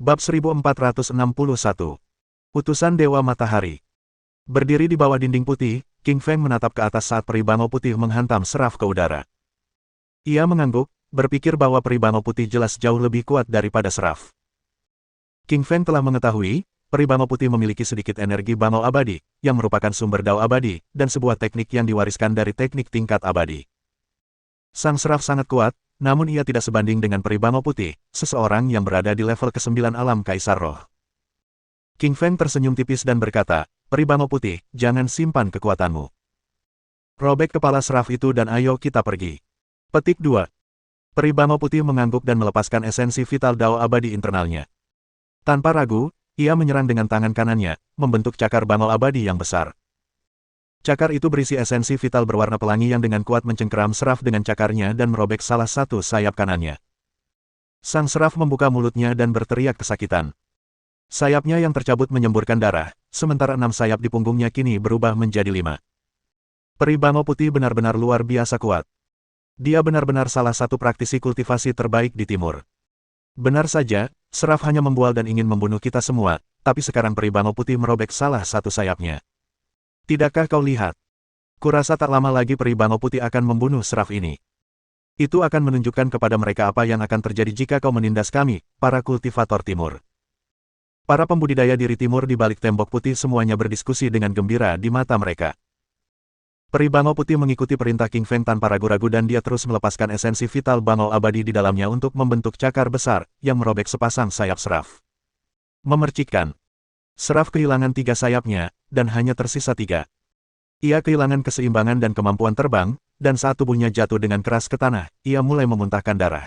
Bab 1461. Utusan Dewa Matahari. Berdiri di bawah dinding putih, King Feng menatap ke atas saat peri bangau putih menghantam seraf ke udara. Ia mengangguk, berpikir bahwa peri bangau putih jelas jauh lebih kuat daripada seraf. King Feng telah mengetahui, peri bangau putih memiliki sedikit energi bangau abadi, yang merupakan sumber dao abadi, dan sebuah teknik yang diwariskan dari teknik tingkat abadi. Sang seraf sangat kuat, namun ia tidak sebanding dengan peri bangau putih, seseorang yang berada di level ke-9 alam Kaisar Roh. King Feng tersenyum tipis dan berkata, "Peri bangau putih, jangan simpan kekuatanmu. Robek kepala seraf itu dan ayo kita pergi." Petik 2. Peri bangau putih mengangguk dan melepaskan esensi vital dao abadi internalnya. Tanpa ragu, ia menyerang dengan tangan kanannya, membentuk cakar bangau abadi yang besar. Cakar itu berisi esensi vital berwarna pelangi yang dengan kuat mencengkeram seraf dengan cakarnya dan merobek salah satu sayap kanannya. Sang seraf membuka mulutnya dan berteriak kesakitan. Sayapnya yang tercabut menyemburkan darah, sementara 6 sayap di punggungnya kini berubah menjadi 5. Peri bangau putih benar-benar luar biasa kuat. Dia benar-benar salah satu praktisi kultivasi terbaik di timur. Benar saja, seraf hanya membual dan ingin membunuh kita semua, tapi sekarang peri bangau putih merobek salah satu sayapnya. Tidakkah kau lihat? Kurasa tak lama lagi peri bangau putih akan membunuh seraf ini. Itu akan menunjukkan kepada mereka apa yang akan terjadi jika kau menindas kami, para kultivator timur. Para pembudidaya diri timur di balik tembok putih semuanya berdiskusi dengan gembira di mata mereka. Peri bangau putih mengikuti perintah King Feng tanpa ragu-ragu dan dia terus melepaskan esensi vital bangau abadi di dalamnya untuk membentuk cakar besar, yang merobek sepasang sayap seraf. Memercikkan. Seraf kehilangan 3 sayapnya, dan hanya tersisa 3. Ia kehilangan keseimbangan dan kemampuan terbang, dan saat tubuhnya jatuh dengan keras ke tanah, ia mulai memuntahkan darah.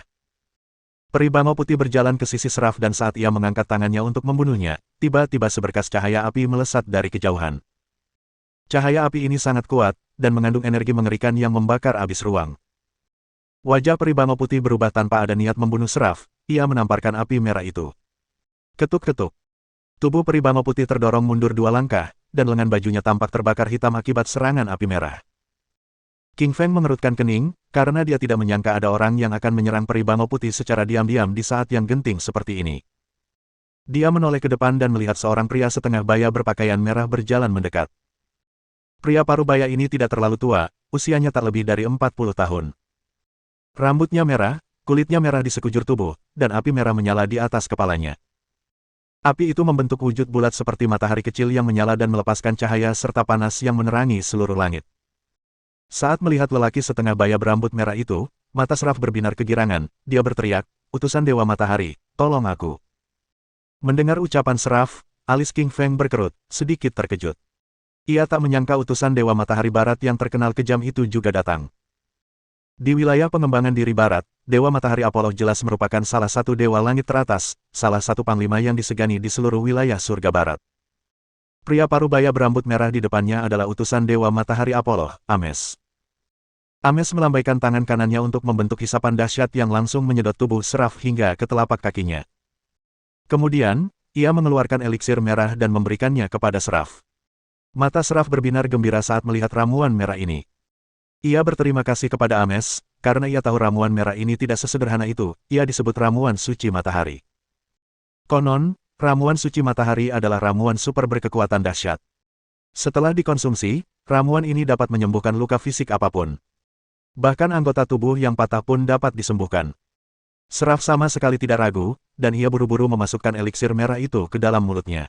Peri bangau putih berjalan ke sisi seraf dan saat ia mengangkat tangannya untuk membunuhnya, tiba-tiba seberkas cahaya api melesat dari kejauhan. Cahaya api ini sangat kuat, dan mengandung energi mengerikan yang membakar abis ruang. Wajah peri bangau putih berubah tanpa ada niat membunuh seraf, ia menamparkan api merah itu. Ketuk-ketuk. Tubuh peri bangau putih terdorong mundur 2 langkah, dan lengan bajunya tampak terbakar hitam akibat serangan api merah. King Feng mengerutkan kening, karena dia tidak menyangka ada orang yang akan menyerang peri bangau putih secara diam-diam di saat yang genting seperti ini. Dia menoleh ke depan dan melihat seorang pria setengah baya berpakaian merah berjalan mendekat. Pria parubaya ini tidak terlalu tua, usianya tak lebih dari 40 tahun. Rambutnya merah, kulitnya merah di sekujur tubuh, dan api merah menyala di atas kepalanya. Api itu membentuk wujud bulat seperti matahari kecil yang menyala dan melepaskan cahaya serta panas yang menerangi seluruh langit. Saat melihat lelaki setengah baya berambut merah itu, mata seraf berbinar kegirangan, dia berteriak, "Utusan Dewa Matahari, tolong aku." Mendengar ucapan seraf, alis King Feng berkerut, sedikit terkejut. Ia tak menyangka utusan Dewa Matahari Barat yang terkenal kejam itu juga datang. Di wilayah pengembangan diri Barat, Dewa Matahari Apollo jelas merupakan salah satu dewa langit teratas, salah satu panglima yang disegani di seluruh wilayah surga Barat. Pria parubaya berambut merah di depannya adalah utusan Dewa Matahari Apollo, Ames. Ames melambaikan tangan kanannya untuk membentuk hisapan dahsyat yang langsung menyedot tubuh seraf hingga ke telapak kakinya. Kemudian, ia mengeluarkan eliksir merah dan memberikannya kepada seraf. Mata seraf berbinar gembira saat melihat ramuan merah ini. Ia berterima kasih kepada Ames, karena ia tahu ramuan merah ini tidak sesederhana itu, ia disebut ramuan suci matahari. Konon, ramuan suci matahari adalah ramuan super berkekuatan dahsyat. Setelah dikonsumsi, ramuan ini dapat menyembuhkan luka fisik apapun. Bahkan anggota tubuh yang patah pun dapat disembuhkan. Seraf sama sekali tidak ragu, dan ia buru-buru memasukkan eliksir merah itu ke dalam mulutnya.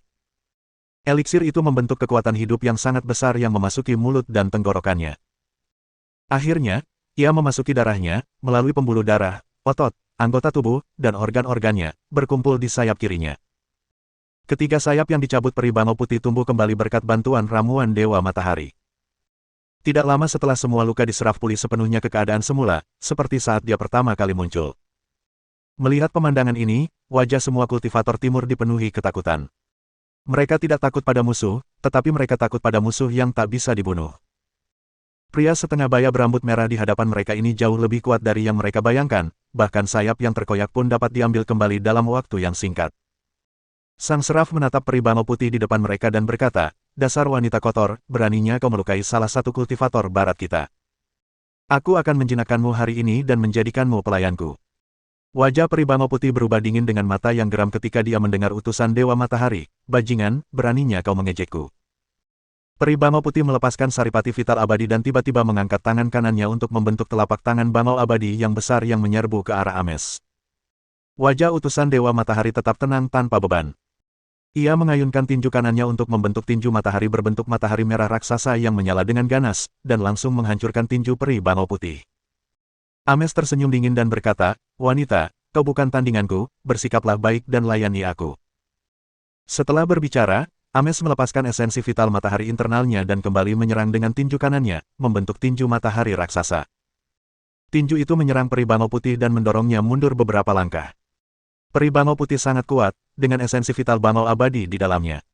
Eliksir itu membentuk kekuatan hidup yang sangat besar yang memasuki mulut dan tenggorokannya. Akhirnya, ia memasuki darahnya, melalui pembuluh darah, otot, anggota tubuh, dan organ-organnya, berkumpul di sayap kirinya. Ketiga sayap yang dicabut peri bangau putih tumbuh kembali berkat bantuan ramuan Dewa Matahari. Tidak lama setelah semua luka di seraf pulih sepenuhnya ke keadaan semula, seperti saat dia pertama kali muncul. Melihat pemandangan ini, wajah semua kultivator timur dipenuhi ketakutan. Mereka tidak takut pada musuh, tetapi mereka takut pada musuh yang tak bisa dibunuh. Pria setengah baya berambut merah di hadapan mereka ini jauh lebih kuat dari yang mereka bayangkan, bahkan sayap yang terkoyak pun dapat diambil kembali dalam waktu yang singkat. Sang seraf menatap peri bangau putih di depan mereka dan berkata, "Dasar wanita kotor, beraninya kau melukai salah satu kultivator barat kita. Aku akan menjinakkanmu hari ini dan menjadikanmu pelayanku." Wajah peri bangau putih berubah dingin dengan mata yang geram ketika dia mendengar utusan Dewa Matahari. Bajingan, beraninya kau mengejekku. Peri bangau putih melepaskan saripati vital abadi dan tiba-tiba mengangkat tangan kanannya untuk membentuk telapak tangan bangau abadi yang besar yang menyerbu ke arah Ames. Wajah utusan Dewa Matahari tetap tenang tanpa beban. Ia mengayunkan tinju kanannya untuk membentuk tinju matahari berbentuk matahari merah raksasa yang menyala dengan ganas, dan langsung menghancurkan tinju peri bangau putih. Ames tersenyum dingin dan berkata, "Wanita, kau bukan tandinganku, bersikaplah baik dan layani aku." Setelah berbicara, Ames melepaskan esensi vital matahari internalnya dan kembali menyerang dengan tinju kanannya, membentuk tinju matahari raksasa. Tinju itu menyerang peri bangau putih dan mendorongnya mundur beberapa langkah. Peri bangau putih sangat kuat, dengan esensi vital bangau abadi di dalamnya.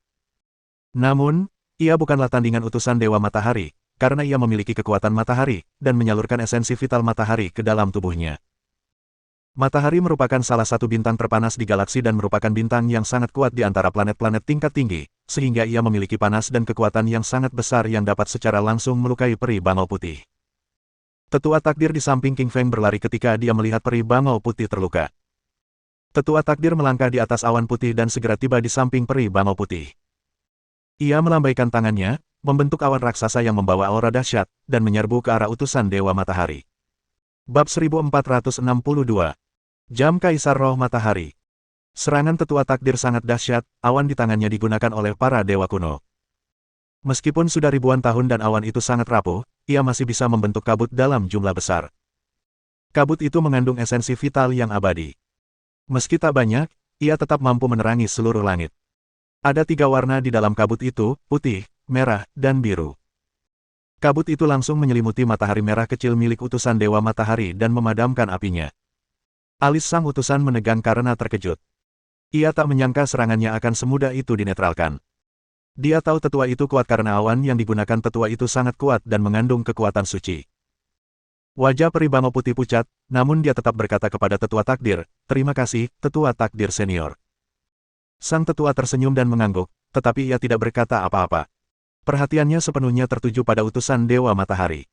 Namun, ia bukanlah tandingan utusan Dewa Matahari, karena ia memiliki kekuatan matahari, dan menyalurkan esensi vital matahari ke dalam tubuhnya. Matahari merupakan salah satu bintang terpanas di galaksi dan merupakan bintang yang sangat kuat di antara planet-planet tingkat tinggi, sehingga ia memiliki panas dan kekuatan yang sangat besar yang dapat secara langsung melukai peri bangau putih. Tetua takdir di samping King Feng berlari ketika dia melihat peri bangau putih terluka. Tetua takdir melangkah di atas awan putih dan segera tiba di samping peri bangau putih. Ia melambaikan tangannya, membentuk awan raksasa yang membawa aura dahsyat, dan menyerbu ke arah utusan Dewa Matahari. Bab 1462. Jam Kaisar Roh Matahari. Serangan tetua takdir sangat dahsyat, awan di tangannya digunakan oleh para dewa kuno. Meskipun sudah ribuan tahun dan awan itu sangat rapuh, ia masih bisa membentuk kabut dalam jumlah besar. Kabut itu mengandung esensi vital yang abadi. Meski tak banyak, ia tetap mampu menerangi seluruh langit. Ada 3 warna di dalam kabut itu, putih, merah, dan biru. Kabut itu langsung menyelimuti matahari merah kecil milik utusan Dewa Matahari dan memadamkan apinya. Alis sang utusan menegang karena terkejut. Ia tak menyangka serangannya akan semudah itu dinetralkan. Dia tahu tetua itu kuat karena awan yang digunakan tetua itu sangat kuat dan mengandung kekuatan suci. Wajah peri bangau putih pucat, namun dia tetap berkata kepada tetua takdir, "Terima kasih, tetua takdir senior." Sang tetua tersenyum dan mengangguk, tetapi ia tidak berkata apa-apa. Perhatiannya sepenuhnya tertuju pada utusan Dewa Matahari.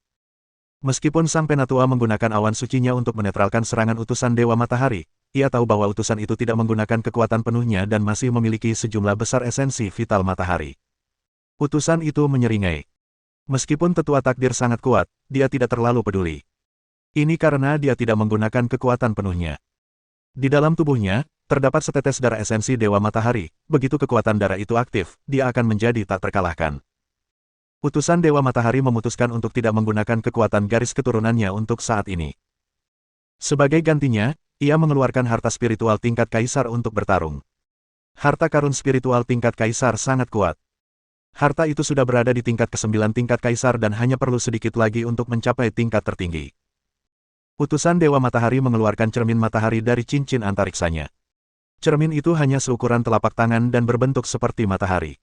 Meskipun sang penatua menggunakan awan sucinya untuk menetralkan serangan utusan Dewa Matahari, ia tahu bahwa utusan itu tidak menggunakan kekuatan penuhnya dan masih memiliki sejumlah besar esensi vital matahari. Utusan itu menyeringai. Meskipun tetua takdir sangat kuat, dia tidak terlalu peduli. Ini karena dia tidak menggunakan kekuatan penuhnya. Di dalam tubuhnya, terdapat setetes darah esensi Dewa Matahari, begitu kekuatan darah itu aktif, dia akan menjadi tak terkalahkan. Utusan Dewa Matahari memutuskan untuk tidak menggunakan kekuatan garis keturunannya untuk saat ini. Sebagai gantinya, ia mengeluarkan harta spiritual tingkat kaisar untuk bertarung. Harta karun spiritual tingkat kaisar sangat kuat. Harta itu sudah berada di tingkat ke-9 tingkat kaisar dan hanya perlu sedikit lagi untuk mencapai tingkat tertinggi. Utusan Dewa Matahari mengeluarkan cermin matahari dari cincin antariksanya. Cermin itu hanya seukuran telapak tangan dan berbentuk seperti matahari.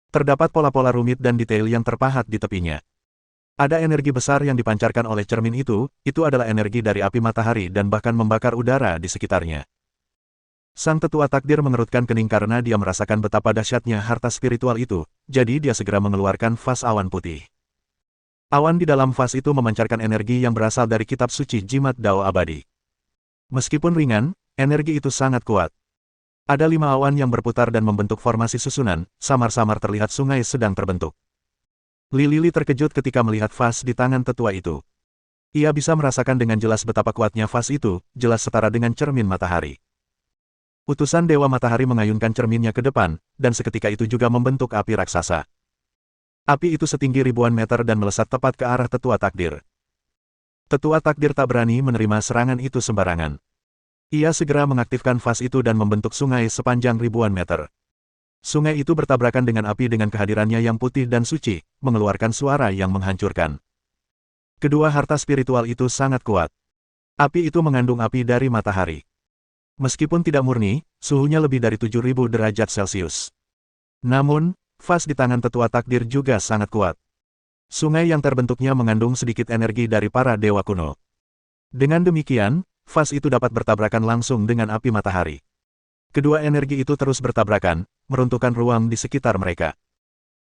Terdapat pola-pola rumit dan detail yang terpahat di tepinya. Ada energi besar yang dipancarkan oleh cermin itu adalah energi dari api matahari dan bahkan membakar udara di sekitarnya. Sang tetua takdir mengerutkan kening karena dia merasakan betapa dahsyatnya harta spiritual itu, jadi dia segera mengeluarkan vas awan putih. Awan di dalam vas itu memancarkan energi yang berasal dari kitab suci jimat Dao abadi. Meskipun ringan, energi itu sangat kuat. Ada 5 awan yang berputar dan membentuk formasi susunan, samar-samar terlihat sungai sedang terbentuk. Li terkejut ketika melihat vas di tangan tetua itu. Ia bisa merasakan dengan jelas betapa kuatnya vas itu, jelas setara dengan cermin matahari. Utusan Dewa Matahari mengayunkan cerminnya ke depan, dan seketika itu juga membentuk api raksasa. Api itu setinggi ribuan meter dan melesat tepat ke arah tetua takdir. Tetua takdir tak berani menerima serangan itu sembarangan. Ia segera mengaktifkan vas itu dan membentuk sungai sepanjang ribuan meter. Sungai itu bertabrakan dengan api dengan kehadirannya yang putih dan suci, mengeluarkan suara yang menghancurkan. Kedua harta spiritual itu sangat kuat. Api itu mengandung api dari matahari. Meskipun tidak murni, suhunya lebih dari 7.000 derajat Celcius. Namun, vas di tangan tetua takdir juga sangat kuat. Sungai yang terbentuknya mengandung sedikit energi dari para dewa kuno. Dengan demikian, vas itu dapat bertabrakan langsung dengan api matahari. Kedua energi itu terus bertabrakan, meruntuhkan ruang di sekitar mereka.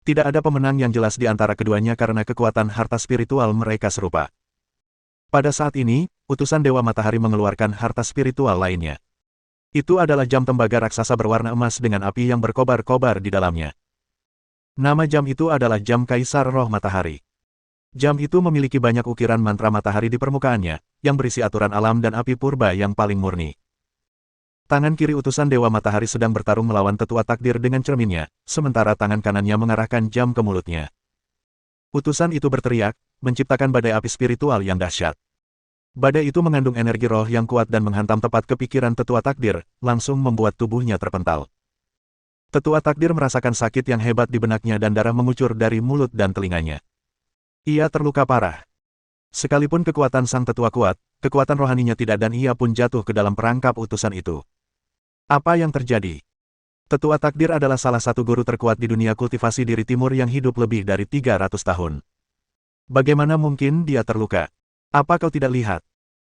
Tidak ada pemenang yang jelas di antara keduanya karena kekuatan harta spiritual mereka serupa. Pada saat ini, utusan Dewa Matahari mengeluarkan harta spiritual lainnya. Itu adalah jam tembaga raksasa berwarna emas dengan api yang berkobar-kobar di dalamnya. Nama jam itu adalah Jam Kaisar Roh Matahari. Jam itu memiliki banyak ukiran mantra matahari di permukaannya, yang berisi aturan alam dan api purba yang paling murni. Tangan kiri utusan Dewa Matahari sedang bertarung melawan tetua takdir dengan cerminnya, sementara tangan kanannya mengarahkan jam ke mulutnya. Utusan itu berteriak, menciptakan badai api spiritual yang dahsyat. Badai itu mengandung energi roh yang kuat dan menghantam tepat ke pikiran tetua takdir, langsung membuat tubuhnya terpental. Tetua takdir merasakan sakit yang hebat di benaknya dan darah mengucur dari mulut dan telinganya. Ia terluka parah. Sekalipun kekuatan sang tetua kuat, kekuatan rohaninya tidak dan ia pun jatuh ke dalam perangkap utusan itu. Apa yang terjadi? Tetua takdir adalah salah satu guru terkuat di dunia kultivasi diri timur yang hidup lebih dari 300 tahun. Bagaimana mungkin dia terluka? Apa kau tidak lihat?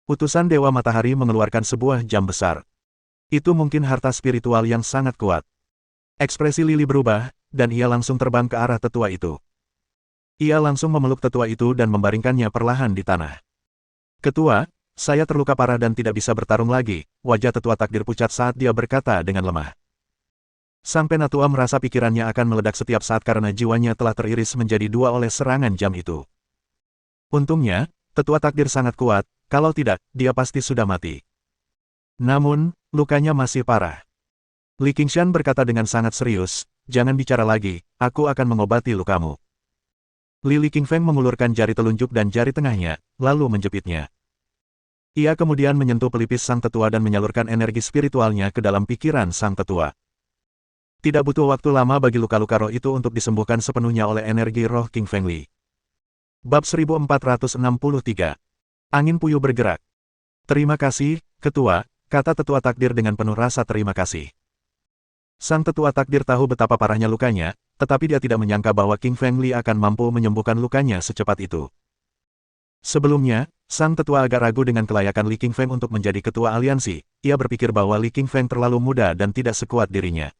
Utusan Dewa Matahari mengeluarkan sebuah jam besar. Itu mungkin harta spiritual yang sangat kuat. Ekspresi Lily berubah, dan ia langsung terbang ke arah tetua itu. Ia langsung memeluk tetua itu dan membaringkannya perlahan di tanah. Ketua, saya terluka parah dan tidak bisa bertarung lagi, wajah tetua takdir pucat saat dia berkata dengan lemah. Sang penatua merasa pikirannya akan meledak setiap saat karena jiwanya telah teriris menjadi dua oleh serangan jam itu. Untungnya, tetua takdir sangat kuat, kalau tidak, dia pasti sudah mati. Namun, lukanya masih parah. Li Qingshan berkata dengan sangat serius, jangan bicara lagi, aku akan mengobati lukamu. Li Qingfeng mengulurkan jari telunjuk dan jari tengahnya, lalu menjepitnya. Ia kemudian menyentuh pelipis sang tetua dan menyalurkan energi spiritualnya ke dalam pikiran sang tetua. Tidak butuh waktu lama bagi luka-luka roh itu untuk disembuhkan sepenuhnya oleh energi roh Qingfeng Li. Bab 1463. Angin puyuh bergerak. Terima kasih, Ketua, kata tetua takdir dengan penuh rasa terima kasih. Sang tetua takdir tahu betapa parahnya lukanya, tetapi dia tidak menyangka bahwa Qingfeng Li akan mampu menyembuhkan lukanya secepat itu. Sebelumnya, sang tetua agak ragu dengan kelayakan Li Qingfeng untuk menjadi ketua aliansi. Ia berpikir bahwa Li Qingfeng terlalu muda dan tidak sekuat dirinya.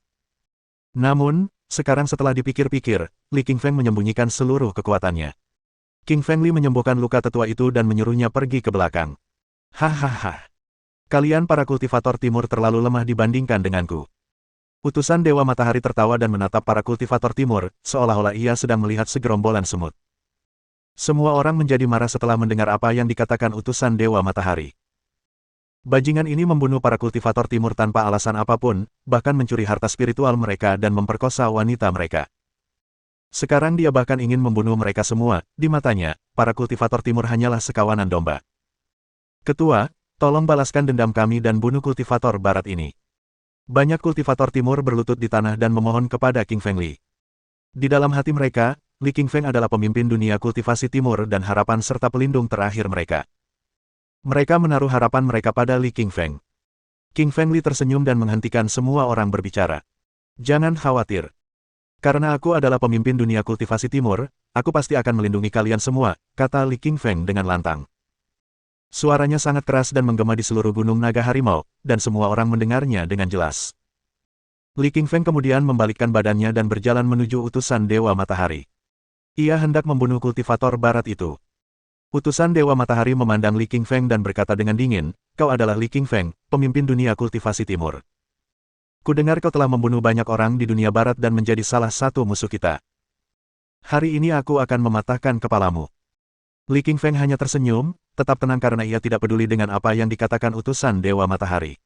Namun, sekarang setelah dipikir-pikir, Li Qingfeng menyembunyikan seluruh kekuatannya. Qingfeng Li menyembuhkan luka tetua itu dan menyuruhnya pergi ke belakang. Hahaha. Kalian para kultivator timur terlalu lemah dibandingkan denganku. Utusan Dewa Matahari tertawa dan menatap para kultivator timur, seolah-olah ia sedang melihat segerombolan semut. Semua orang menjadi marah setelah mendengar apa yang dikatakan utusan Dewa Matahari. Bajingan ini membunuh para kultivator timur tanpa alasan apapun, bahkan mencuri harta spiritual mereka dan memperkosa wanita mereka. Sekarang dia bahkan ingin membunuh mereka semua, di matanya, para kultivator timur hanyalah sekawanan domba. Ketua, tolong balaskan dendam kami dan bunuh kultivator barat ini. Banyak kultivator timur berlutut di tanah dan memohon kepada Qingfeng Li. Di dalam hati mereka, Li Qingfeng adalah pemimpin dunia kultivasi timur dan harapan serta pelindung terakhir mereka. Mereka menaruh harapan mereka pada Li Qingfeng. Qingfeng Li tersenyum dan menghentikan semua orang berbicara. Jangan khawatir. Karena aku adalah pemimpin dunia kultivasi timur, aku pasti akan melindungi kalian semua, kata Li Qingfeng dengan lantang. Suaranya sangat keras dan menggema di seluruh gunung naga harimau, dan semua orang mendengarnya dengan jelas. Li Qingfeng kemudian membalikkan badannya dan berjalan menuju utusan Dewa Matahari. Ia hendak membunuh kultivator barat itu. Utusan Dewa Matahari memandang Li Qingfeng dan berkata dengan dingin, kau adalah Li Qingfeng, pemimpin dunia kultivasi timur. Kudengar kau telah membunuh banyak orang di dunia barat dan menjadi salah satu musuh kita. Hari ini aku akan mematahkan kepalamu. Li Qingfeng hanya tersenyum, tetap tenang karena ia tidak peduli dengan apa yang dikatakan utusan Dewa Matahari.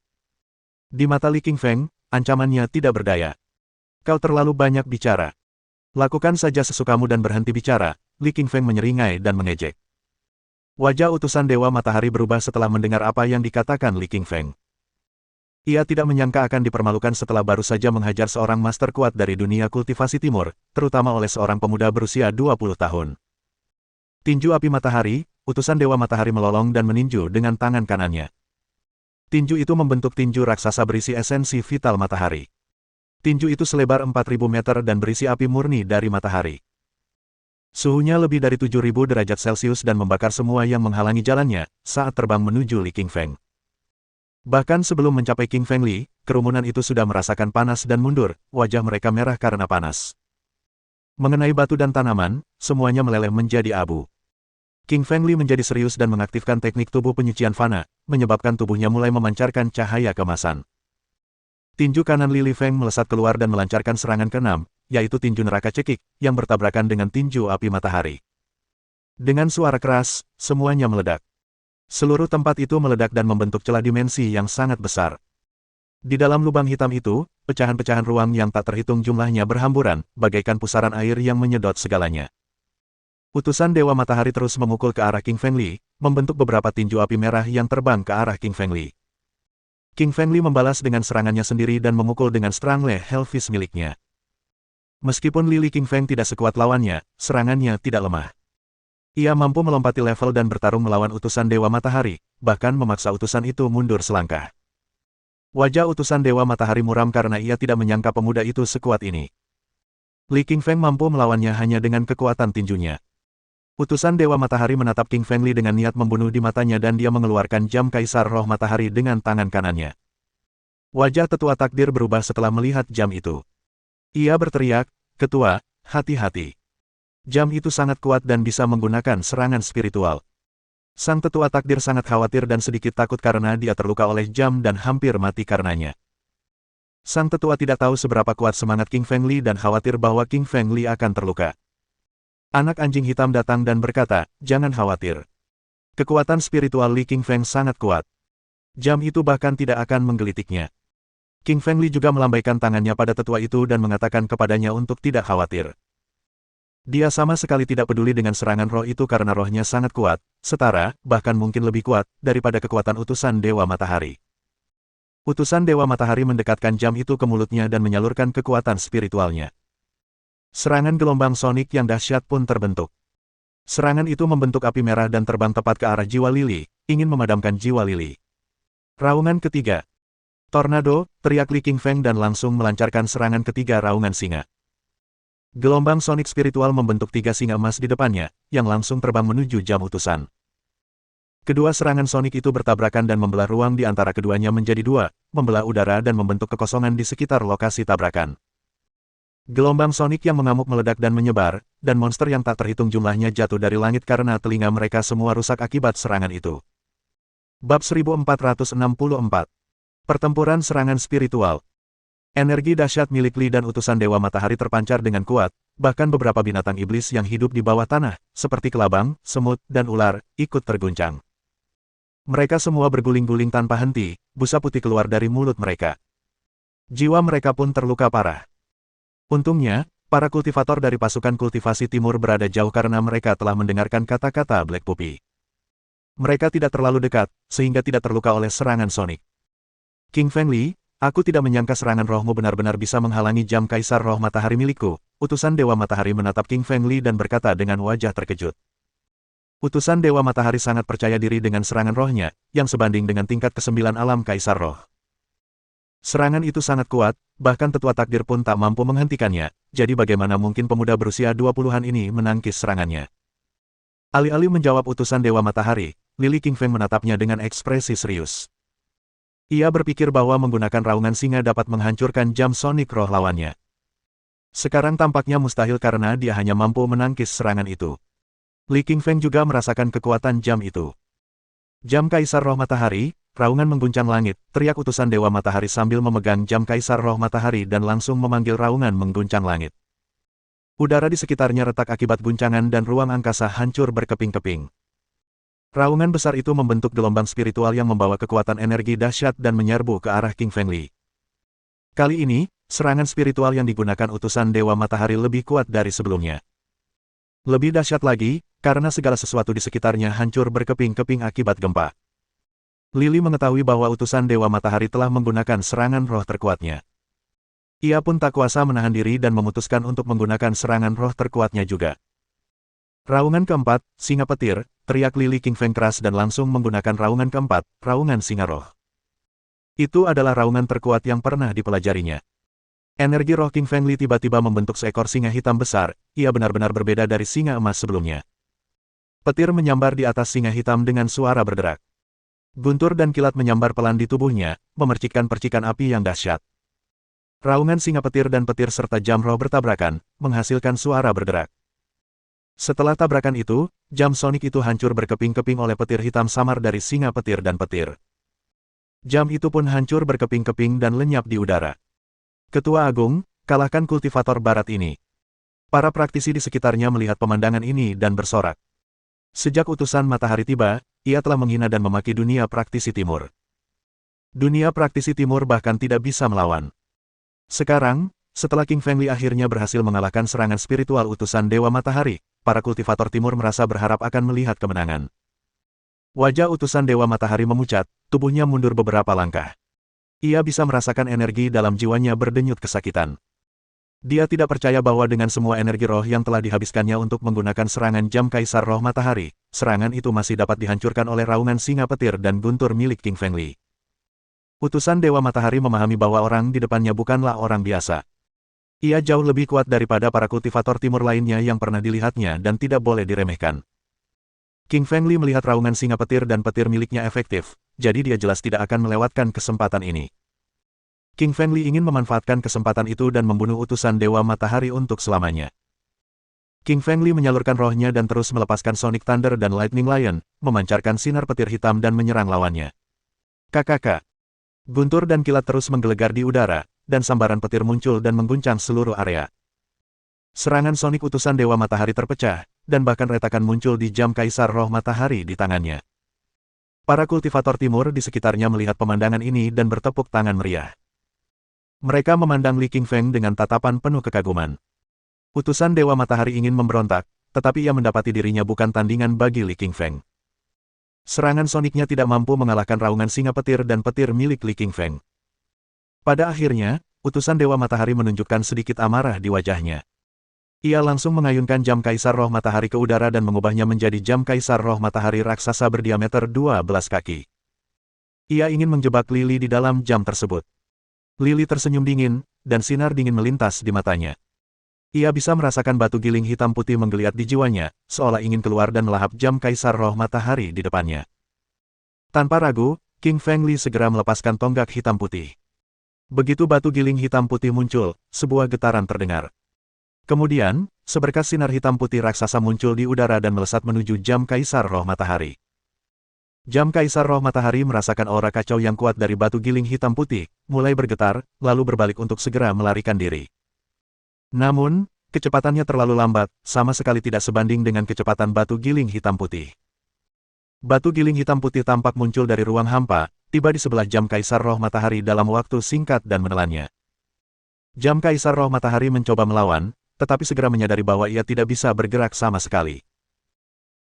Di mata Li Qingfeng, ancamannya tidak berdaya. Kau terlalu banyak bicara. Lakukan saja sesukamu dan berhenti bicara, Li Qingfeng menyeringai dan mengejek. Wajah utusan Dewa Matahari berubah setelah mendengar apa yang dikatakan Li Qingfeng. Ia tidak menyangka akan dipermalukan setelah baru saja menghajar seorang master kuat dari dunia kultivasi timur, terutama oleh seorang pemuda berusia 20 tahun. Tinju api matahari, utusan Dewa Matahari melolong dan meninju dengan tangan kanannya. Tinju itu membentuk tinju raksasa berisi esensi vital matahari. Tinju itu selebar 4.000 meter dan berisi api murni dari matahari. Suhunya lebih dari 7.000 derajat Celcius dan membakar semua yang menghalangi jalannya saat terbang menuju Li Qingfeng. Bahkan sebelum mencapai Qingfeng Li, kerumunan itu sudah merasakan panas dan mundur, wajah mereka merah karena panas. Mengenai batu dan tanaman, semuanya meleleh menjadi abu. King Feng Li menjadi serius dan mengaktifkan teknik tubuh penyucian fana, menyebabkan tubuhnya mulai memancarkan cahaya kemasan. Tinju kanan Li Feng melesat keluar dan melancarkan serangan keenam, yaitu tinju neraka cekik, yang bertabrakan dengan tinju api matahari. Dengan suara keras, semuanya meledak. Seluruh tempat itu meledak dan membentuk celah dimensi yang sangat besar. Di dalam lubang hitam itu, pecahan-pecahan ruang yang tak terhitung jumlahnya berhamburan, bagaikan pusaran air yang menyedot segalanya. Utusan Dewa Matahari terus memukul ke arah King Feng Li, membentuk beberapa tinju api merah yang terbang ke arah King Feng Li. King Feng Li membalas dengan serangannya sendiri dan memukul dengan Strangle Hellfist miliknya. Meskipun Lili King Feng tidak sekuat lawannya, serangannya tidak lemah. Ia mampu melompati level dan bertarung melawan utusan Dewa Matahari, bahkan memaksa utusan itu mundur selangkah. Wajah utusan Dewa Matahari muram karena ia tidak menyangka pemuda itu sekuat ini. Li King Feng mampu melawannya hanya dengan kekuatan tinjunya. Utusan Dewa Matahari menatap King Feng Li dengan niat membunuh di matanya dan dia mengeluarkan jam Kaisar Roh Matahari dengan tangan kanannya. Wajah tetua takdir berubah setelah melihat jam itu. Ia berteriak, "Ketua, hati-hati. Jam itu sangat kuat dan bisa menggunakan serangan spiritual." Sang tetua takdir sangat khawatir dan sedikit takut karena dia terluka oleh jam dan hampir mati karenanya. Sang tetua tidak tahu seberapa kuat semangat King Feng Li dan khawatir bahwa King Feng Li akan terluka. Anak anjing hitam datang dan berkata, "Jangan khawatir. Kekuatan spiritual Li King Feng sangat kuat. Jam itu bahkan tidak akan menggelitiknya." King Feng Li juga melambaikan tangannya pada tetua itu dan mengatakan kepadanya untuk tidak khawatir. Dia sama sekali tidak peduli dengan serangan roh itu karena rohnya sangat kuat, setara, bahkan mungkin lebih kuat, daripada kekuatan utusan Dewa Matahari. Utusan Dewa Matahari mendekatkan jam itu ke mulutnya dan menyalurkan kekuatan spiritualnya. Serangan gelombang sonik yang dahsyat pun terbentuk. Serangan itu membentuk api merah dan terbang tepat ke arah jiwa Lili, ingin memadamkan jiwa Lili. Raungan ketiga. Tornado, teriak Li King Feng dan langsung melancarkan serangan ketiga raungan singa. Gelombang sonik spiritual membentuk 3 singa emas di depannya, yang langsung terbang menuju jam utusan. Kedua serangan sonik itu bertabrakan dan membelah ruang di antara keduanya menjadi 2, membelah udara dan membentuk kekosongan di sekitar lokasi tabrakan. Gelombang sonik yang mengamuk meledak dan menyebar, dan monster yang tak terhitung jumlahnya jatuh dari langit karena telinga mereka semua rusak akibat serangan itu. Bab 1464. Pertempuran Serangan Spiritual. Energi dahsyat milik Li dan utusan Dewa Matahari terpancar dengan kuat, bahkan beberapa binatang iblis yang hidup di bawah tanah, seperti kelabang, semut, dan ular, ikut terguncang. Mereka semua berguling-guling tanpa henti, busa putih keluar dari mulut mereka. Jiwa mereka pun terluka parah. Untungnya, para kultivator dari pasukan kultivasi timur berada jauh karena mereka telah mendengarkan kata-kata Black Puppy. Mereka tidak terlalu dekat, sehingga tidak terluka oleh serangan sonik. King Feng Li, aku tidak menyangka serangan rohmu benar-benar bisa menghalangi jam Kaisar Roh Matahari milikku. Utusan Dewa Matahari menatap King Feng Li dan berkata dengan wajah terkejut. Utusan Dewa Matahari sangat percaya diri dengan serangan rohnya, yang sebanding dengan tingkat ke-9 alam Kaisar Roh. Serangan itu sangat kuat, bahkan tetua takdir pun tak mampu menghentikannya, jadi bagaimana mungkin pemuda berusia 20-an ini menangkis serangannya. Alih-alih menjawab utusan Dewa Matahari, Lili King Feng menatapnya dengan ekspresi serius. Ia berpikir bahwa menggunakan raungan singa dapat menghancurkan jam sonik roh lawannya. Sekarang tampaknya mustahil karena dia hanya mampu menangkis serangan itu. Li King Feng juga merasakan kekuatan jam itu. Jam Kaisar Roh Matahari, raungan mengguncang langit, teriak utusan Dewa Matahari sambil memegang jam Kaisar Roh Matahari dan langsung memanggil raungan mengguncang langit. Udara di sekitarnya retak akibat guncangan dan ruang angkasa hancur berkeping-keping. Raungan besar itu membentuk gelombang spiritual yang membawa kekuatan energi dahsyat dan menyerbu ke arah King Feng Li. Kali ini, serangan spiritual yang digunakan utusan Dewa Matahari lebih kuat dari sebelumnya. Lebih dahsyat lagi, karena segala sesuatu di sekitarnya hancur berkeping-keping akibat gempa. Lili mengetahui bahwa utusan Dewa Matahari telah menggunakan serangan roh terkuatnya. Ia pun tak kuasa menahan diri dan memutuskan untuk menggunakan serangan roh terkuatnya juga. Raungan keempat, Singa Petir, teriak Lili King Feng keras dan langsung menggunakan raungan keempat, raungan singa roh. Itu adalah raungan terkuat yang pernah dipelajarinya. Energi roh King Feng Li tiba-tiba membentuk seekor singa hitam besar, ia benar-benar berbeda dari singa emas sebelumnya. Petir menyambar di atas singa hitam dengan suara berderak. Guntur dan kilat menyambar pelan di tubuhnya, memercikkan percikan api yang dahsyat. Raungan singa petir dan petir serta jam roh bertabrakan, menghasilkan suara berderak. Setelah tabrakan itu, jam sonik itu hancur berkeping-keping oleh petir hitam samar dari singa petir dan petir. Jam itu pun hancur berkeping-keping dan lenyap di udara. Ketua Agung, kalahkan kultivator barat ini. Para praktisi di sekitarnya melihat pemandangan ini dan bersorak. Sejak utusan matahari tiba, ia telah menghina dan memaki dunia praktisi timur. Dunia praktisi timur bahkan tidak bisa melawan. Sekarang, setelah King Fengli akhirnya berhasil mengalahkan serangan spiritual utusan Dewa Matahari, para kultivator timur merasa berharap akan melihat kemenangan. Wajah utusan Dewa Matahari memucat, tubuhnya mundur beberapa langkah. Ia bisa merasakan energi dalam jiwanya berdenyut kesakitan. Dia tidak percaya bahwa dengan semua energi roh yang telah dihabiskannya untuk menggunakan serangan jam Kaisar Roh Matahari, serangan itu masih dapat dihancurkan oleh raungan singa petir dan guntur milik King Fengli. Utusan Dewa Matahari memahami bahwa orang di depannya bukanlah orang biasa. Ia jauh lebih kuat daripada para kultivator timur lainnya yang pernah dilihatnya dan tidak boleh diremehkan. King Fengli melihat raungan singa petir dan petir miliknya efektif, jadi dia jelas tidak akan melewatkan kesempatan ini. King Fengli ingin memanfaatkan kesempatan itu dan membunuh utusan Dewa Matahari untuk selamanya. King Fengli menyalurkan rohnya dan terus melepaskan Sonic Thunder dan Lightning Lion, memancarkan sinar petir hitam dan menyerang lawannya. Kakak. Guntur dan kilat terus menggelegar di udara, dan sambaran petir muncul dan mengguncang seluruh area. Serangan Sonic utusan Dewa Matahari terpecah, dan bahkan retakan muncul di jam Kaisar Roh Matahari di tangannya. Para kultivator timur di sekitarnya melihat pemandangan ini dan bertepuk tangan meriah. Mereka memandang Li Qingfeng dengan tatapan penuh kekaguman. Utusan Dewa Matahari ingin memberontak, tetapi ia mendapati dirinya bukan tandingan bagi Li Qingfeng. Serangan soniknya tidak mampu mengalahkan raungan singa petir dan petir milik Li Qingfeng. Pada akhirnya, utusan Dewa Matahari menunjukkan sedikit amarah di wajahnya. Ia langsung mengayunkan jam Kaisar Roh Matahari ke udara dan mengubahnya menjadi jam Kaisar Roh Matahari raksasa berdiameter 12 kaki. Ia ingin menjebak Lili di dalam jam tersebut. Lili tersenyum dingin, dan sinar dingin melintas di matanya. Ia bisa merasakan batu giling hitam putih menggeliat di jiwanya, seolah ingin keluar dan melahap jam Kaisar Roh Matahari di depannya. Tanpa ragu, King Fengli segera melepaskan tonggak hitam putih. Begitu batu giling hitam putih muncul, sebuah getaran terdengar. Kemudian, seberkas sinar hitam putih raksasa muncul di udara dan melesat menuju jam Kaisar Roh Matahari. Jam Kaisar Roh Matahari merasakan aura kacau yang kuat dari batu giling hitam putih, mulai bergetar, lalu berbalik untuk segera melarikan diri. Namun, kecepatannya terlalu lambat, sama sekali tidak sebanding dengan kecepatan batu giling hitam putih. Batu giling hitam putih tampak muncul dari ruang hampa, tiba di sebelah jam Kaisar Roh Matahari dalam waktu singkat dan menelannya. Jam Kaisar Roh Matahari mencoba melawan, tetapi segera menyadari bahwa ia tidak bisa bergerak sama sekali.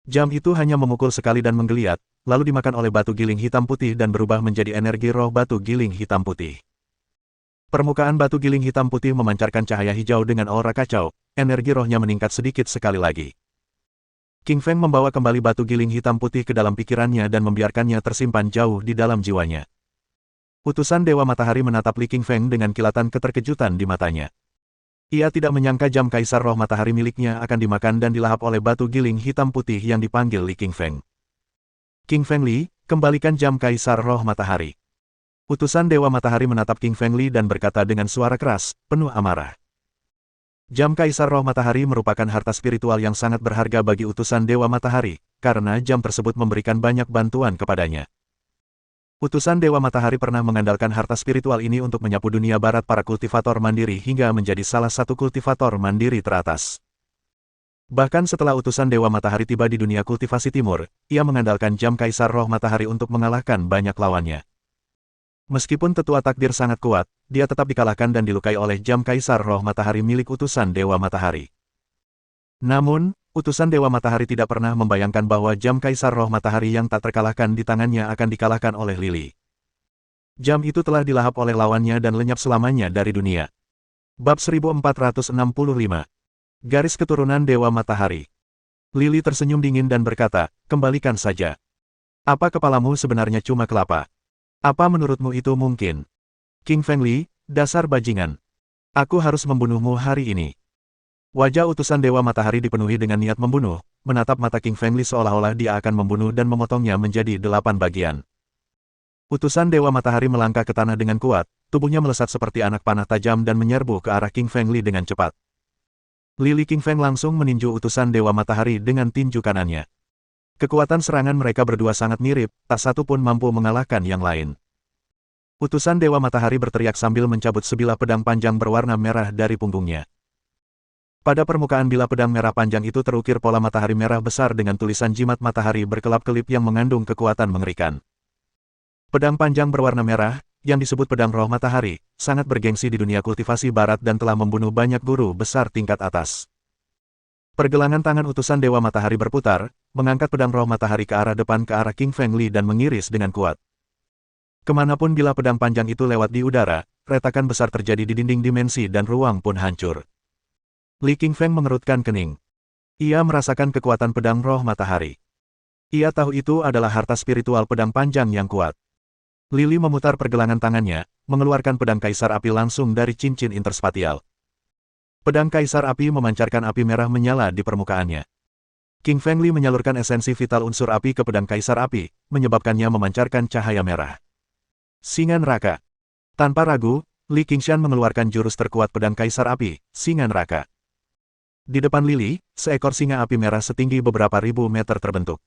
Jam itu hanya memukul sekali dan menggeliat, lalu dimakan oleh batu giling hitam putih dan berubah menjadi energi roh batu giling hitam putih. Permukaan batu giling hitam putih memancarkan cahaya hijau dengan aura kacau, energi rohnya meningkat sedikit sekali lagi. King Feng membawa kembali batu giling hitam putih ke dalam pikirannya dan membiarkannya tersimpan jauh di dalam jiwanya. Utusan Dewa Matahari menatap Li King Feng dengan kilatan keterkejutan di matanya. Ia tidak menyangka jam Kaisar Roh Matahari miliknya akan dimakan dan dilahap oleh batu giling hitam putih yang dipanggil Li King Feng. King Feng Li, kembalikan jam Kaisar Roh Matahari. Utusan Dewa Matahari menatap King Fengli dan berkata dengan suara keras, penuh amarah. Jam Kaisar Roh Matahari merupakan harta spiritual yang sangat berharga bagi utusan Dewa Matahari, karena jam tersebut memberikan banyak bantuan kepadanya. Utusan Dewa Matahari pernah mengandalkan harta spiritual ini untuk menyapu dunia barat para kultivator mandiri hingga menjadi salah satu kultivator mandiri teratas. Bahkan setelah utusan Dewa Matahari tiba di dunia kultivasi timur, ia mengandalkan jam Kaisar Roh Matahari untuk mengalahkan banyak lawannya. Meskipun tetua takdir sangat kuat, dia tetap dikalahkan dan dilukai oleh jam Kaisar Roh Matahari milik utusan Dewa Matahari. Namun, utusan Dewa Matahari tidak pernah membayangkan bahwa jam Kaisar Roh Matahari yang tak terkalahkan di tangannya akan dikalahkan oleh Lili. Jam itu telah dilahap oleh lawannya dan lenyap selamanya dari dunia. Bab 1465. Garis Keturunan Dewa Matahari. Lili tersenyum dingin dan berkata, kembalikan saja. Apa kepalamu sebenarnya cuma kelapa? Apa menurutmu itu mungkin? King Fengli, dasar bajingan. Aku harus membunuhmu hari ini. Wajah utusan Dewa Matahari dipenuhi dengan niat membunuh, menatap mata King Fengli seolah-olah dia akan membunuh dan memotongnya menjadi 8 bagian. Utusan Dewa Matahari melangkah ke tanah dengan kuat, tubuhnya melesat seperti anak panah tajam dan menyerbu ke arah King Fengli dengan cepat. Li King Feng langsung meninju utusan Dewa Matahari dengan tinju kanannya. Kekuatan serangan mereka berdua sangat mirip, tak satu pun mampu mengalahkan yang lain. Utusan Dewa Matahari berteriak sambil mencabut sebilah pedang panjang berwarna merah dari punggungnya. Pada permukaan bilah pedang merah panjang itu terukir pola matahari merah besar dengan tulisan jimat matahari berkelap-kelip yang mengandung kekuatan mengerikan. Pedang panjang berwarna merah, yang disebut pedang roh matahari, sangat bergengsi di dunia kultivasi barat dan telah membunuh banyak guru besar tingkat atas. Pergelangan tangan utusan Dewa Matahari berputar, mengangkat pedang roh matahari ke arah depan ke arah King Feng Li dan mengiris dengan kuat. Kemanapun bilah pedang panjang itu lewat di udara, retakan besar terjadi di dinding dimensi dan ruang pun hancur. Li King Feng mengerutkan kening. Ia merasakan kekuatan pedang roh matahari. Ia tahu itu adalah harta spiritual pedang panjang yang kuat. Lili memutar pergelangan tangannya, mengeluarkan pedang kaisar api langsung dari cincin interspatial. Pedang kaisar api memancarkan api merah menyala di permukaannya. King Feng Li menyalurkan esensi vital unsur api ke pedang kaisar api, menyebabkannya memancarkan cahaya merah. Singa Neraka. Tanpa ragu, Li Qingshan mengeluarkan jurus terkuat pedang kaisar api, Singa Neraka. Di depan Lili, seekor singa api merah setinggi beberapa ribu meter terbentuk.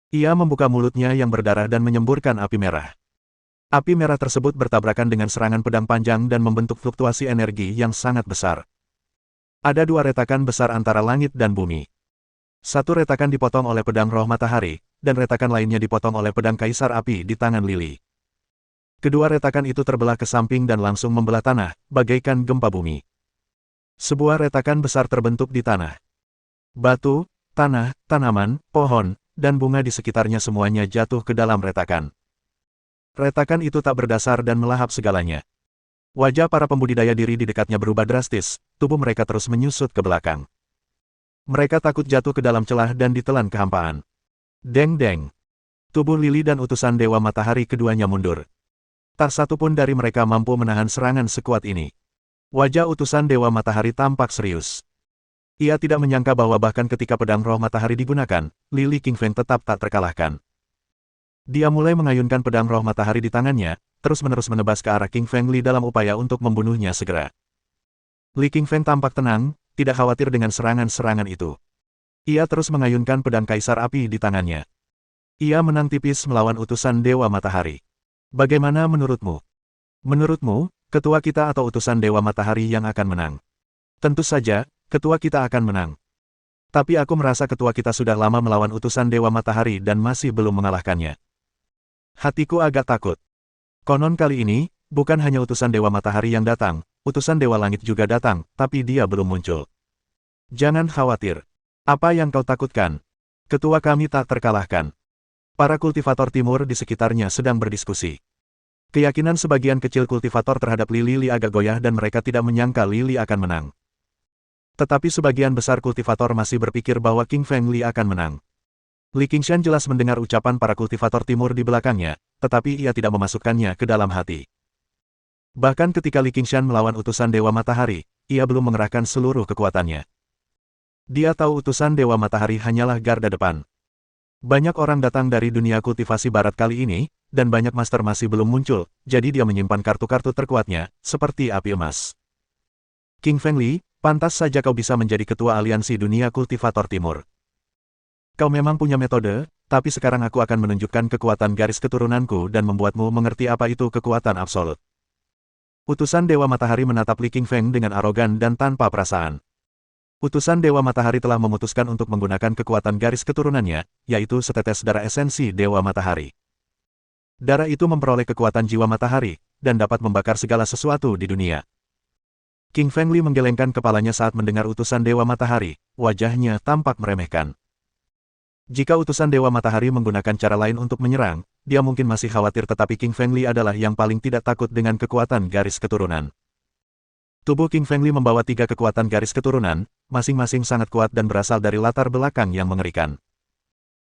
Ia membuka mulutnya yang berdarah dan menyemburkan api merah. Api merah tersebut bertabrakan dengan serangan pedang panjang dan membentuk fluktuasi energi yang sangat besar. Ada dua retakan besar antara langit dan bumi. Satu retakan dipotong oleh pedang roh matahari, dan retakan lainnya dipotong oleh pedang kaisar api di tangan Lili. Kedua retakan itu terbelah ke samping dan langsung membelah tanah, bagaikan gempa bumi. Sebuah retakan besar terbentuk di tanah. Batu, tanah, tanaman, pohon, dan bunga di sekitarnya semuanya jatuh ke dalam retakan. Retakan itu tak berdasar dan melahap segalanya. Wajah para pembudidaya diri di dekatnya berubah drastis, tubuh mereka terus menyusut ke belakang. Mereka takut jatuh ke dalam celah dan ditelan kehampaan. Deng-deng. Tubuh Lili dan utusan Dewa Matahari keduanya mundur. Tak satu pun dari mereka mampu menahan serangan sekuat ini. Wajah utusan Dewa Matahari tampak serius. Ia tidak menyangka bahwa bahkan ketika pedang roh matahari digunakan, Li King Feng tetap tak terkalahkan. Dia mulai mengayunkan pedang roh matahari di tangannya, terus-menerus menebas ke arah King Feng Li dalam upaya untuk membunuhnya segera. Li King Feng tampak tenang, tidak khawatir dengan serangan-serangan itu. Ia terus mengayunkan pedang kaisar api di tangannya. Ia menang tipis melawan utusan Dewa Matahari. Bagaimana menurutmu? Menurutmu, ketua kita atau utusan Dewa Matahari yang akan menang? Tentu saja, ketua kita akan menang. Tapi aku merasa ketua kita sudah lama melawan utusan Dewa Matahari dan masih belum mengalahkannya. Hatiku agak takut. Konon kali ini, bukan hanya utusan Dewa Matahari yang datang, utusan Dewa Langit juga datang, tapi dia belum muncul. Jangan khawatir. Apa yang kau takutkan? Ketua kami tak terkalahkan. Para kultivator timur di sekitarnya sedang berdiskusi. Keyakinan sebagian kecil kultivator terhadap Lili agak goyah dan mereka tidak menyangka Lili akan menang. Tetapi sebagian besar kultivator masih berpikir bahwa King Feng Li akan menang. Li Qingshan jelas mendengar ucapan para kultivator timur di belakangnya, tetapi ia tidak memasukkannya ke dalam hati. Bahkan ketika Li Qingshan melawan utusan Dewa Matahari, ia belum mengerahkan seluruh kekuatannya. Dia tahu utusan Dewa Matahari hanyalah garda depan. Banyak orang datang dari dunia kultivasi barat kali ini, dan banyak master masih belum muncul, jadi dia menyimpan kartu-kartu terkuatnya, seperti api emas. King Feng Li, pantas saja kau bisa menjadi ketua aliansi dunia kultivator timur. Kau memang punya metode, tapi sekarang aku akan menunjukkan kekuatan garis keturunanku dan membuatmu mengerti apa itu kekuatan absolut. Utusan Dewa Matahari menatap Li King Feng dengan arogan dan tanpa perasaan. Utusan Dewa Matahari telah memutuskan untuk menggunakan kekuatan garis keturunannya, yaitu setetes darah esensi Dewa Matahari. Darah itu memperoleh kekuatan jiwa matahari, dan dapat membakar segala sesuatu di dunia. King Feng Li menggelengkan kepalanya saat mendengar utusan Dewa Matahari, wajahnya tampak meremehkan. Jika utusan Dewa Matahari menggunakan cara lain untuk menyerang, dia mungkin masih khawatir tetapi King Feng Li adalah yang paling tidak takut dengan kekuatan garis keturunan. Tubuh King Feng Li membawa 3 kekuatan garis keturunan, masing-masing sangat kuat dan berasal dari latar belakang yang mengerikan.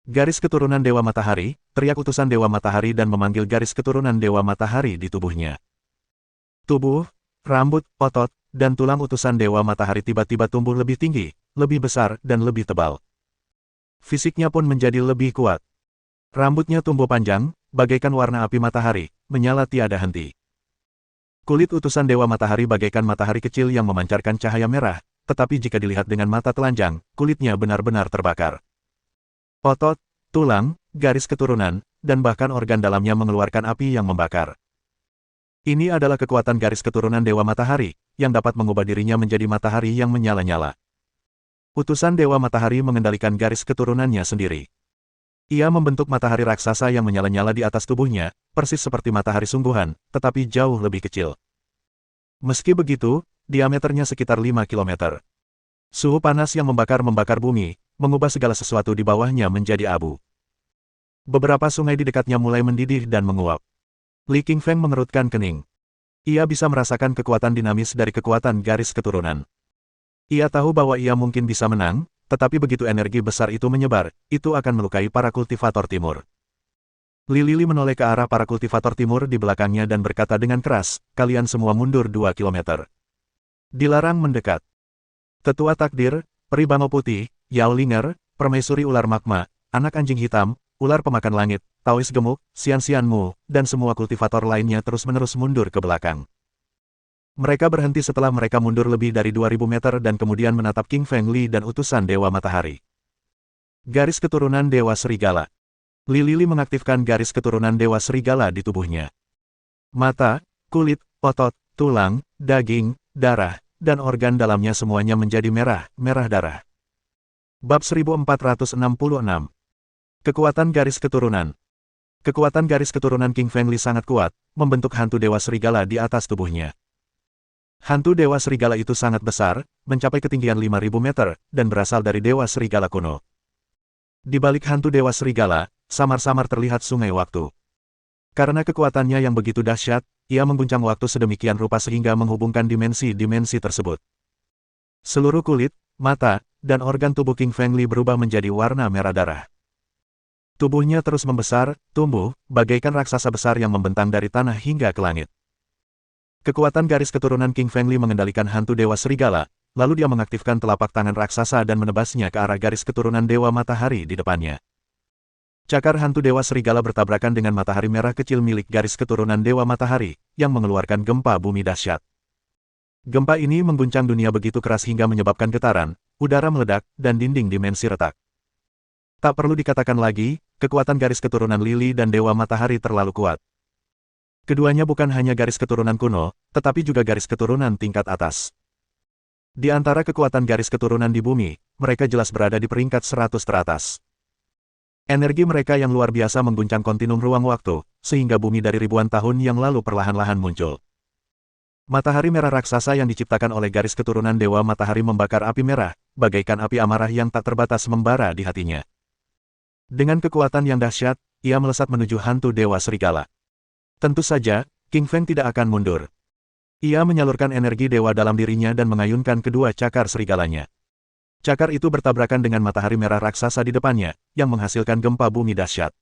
Garis keturunan Dewa Matahari, teriak utusan Dewa Matahari dan memanggil garis keturunan Dewa Matahari di tubuhnya. Tubuh, rambut, otot, dan tulang utusan Dewa Matahari tiba-tiba tumbuh lebih tinggi, lebih besar, dan lebih tebal. Fisiknya pun menjadi lebih kuat. Rambutnya tumbuh panjang, bagaikan warna api matahari, menyala tiada henti. Kulit utusan Dewa Matahari bagaikan matahari kecil yang memancarkan cahaya merah, tetapi jika dilihat dengan mata telanjang, kulitnya benar-benar terbakar. Otot, tulang, garis keturunan, dan bahkan organ dalamnya mengeluarkan api yang membakar. Ini adalah kekuatan garis keturunan Dewa Matahari, yang dapat mengubah dirinya menjadi matahari yang menyala-nyala. Utusan Dewa Matahari mengendalikan garis keturunannya sendiri. Ia membentuk matahari raksasa yang menyala-nyala di atas tubuhnya, persis seperti matahari sungguhan, tetapi jauh lebih kecil. Meski begitu, diameternya sekitar 5 km. Suhu panas yang membakar bumi, mengubah segala sesuatu di bawahnya menjadi abu. Beberapa sungai di dekatnya mulai mendidih dan menguap. Li Qingfeng mengerutkan kening. Ia bisa merasakan kekuatan dinamis dari kekuatan garis keturunan. Ia tahu bahwa ia mungkin bisa menang, tetapi begitu energi besar itu menyebar, itu akan melukai para kultivator timur. Li Lili menoleh ke arah para kultivator timur di belakangnya dan berkata dengan keras, "Kalian semua mundur 2 km. Dilarang mendekat." Tetua takdir, peri bangau putih, Yao Linger, permaisuri ular magma, anak anjing hitam, ular pemakan langit, Taois gemuk, Xian Mu, dan semua kultivator lainnya terus-menerus mundur ke belakang. Mereka berhenti setelah mereka mundur lebih dari 2000 meter dan kemudian menatap King Feng Li dan utusan Dewa Matahari. Garis keturunan Dewa Serigala. Li Lili mengaktifkan garis keturunan Dewa Serigala di tubuhnya. Mata, kulit, otot, tulang, daging, darah, dan organ dalamnya semuanya menjadi merah darah. Bab 1466. Kekuatan garis keturunan. Kekuatan garis keturunan King Feng Li sangat kuat, membentuk hantu Dewa Serigala di atas tubuhnya. Hantu Dewa Serigala itu sangat besar, mencapai ketinggian 5000 meter, dan berasal dari Dewa Serigala kuno. Di balik hantu Dewa Serigala, samar-samar terlihat sungai waktu. Karena kekuatannya yang begitu dahsyat, ia mengguncang waktu sedemikian rupa sehingga menghubungkan dimensi-dimensi tersebut. Seluruh kulit, mata, dan organ tubuh King Feng Li berubah menjadi warna merah darah. Tubuhnya terus membesar, tumbuh, bagaikan raksasa besar yang membentang dari tanah hingga ke langit. Kekuatan garis keturunan King Feng Li mengendalikan hantu Dewa Serigala, lalu dia mengaktifkan telapak tangan raksasa dan menebasnya ke arah garis keturunan Dewa Matahari di depannya. Cakar hantu Dewa Serigala bertabrakan dengan matahari merah kecil milik garis keturunan Dewa Matahari, yang mengeluarkan gempa bumi dahsyat. Gempa ini mengguncang dunia begitu keras hingga menyebabkan getaran, udara meledak, dan dinding dimensi retak. Tak perlu dikatakan lagi, kekuatan garis keturunan Lili dan Dewa Matahari terlalu kuat. Keduanya bukan hanya garis keturunan kuno, tetapi juga garis keturunan tingkat atas. Di antara kekuatan garis keturunan di bumi, mereka jelas berada di peringkat 100 teratas. Energi mereka yang luar biasa mengguncang kontinum ruang waktu, sehingga bumi dari ribuan tahun yang lalu perlahan-lahan muncul. Matahari merah raksasa yang diciptakan oleh garis keturunan Dewa Matahari membakar api merah, bagaikan api amarah yang tak terbatas membara di hatinya. Dengan kekuatan yang dahsyat, ia melesat menuju hantu Dewa Serigala. Tentu saja, King Feng tidak akan mundur. Ia menyalurkan energi dewa dalam dirinya dan mengayunkan kedua cakar serigalanya. Cakar itu bertabrakan dengan matahari merah raksasa di depannya, yang menghasilkan gempa bumi dahsyat.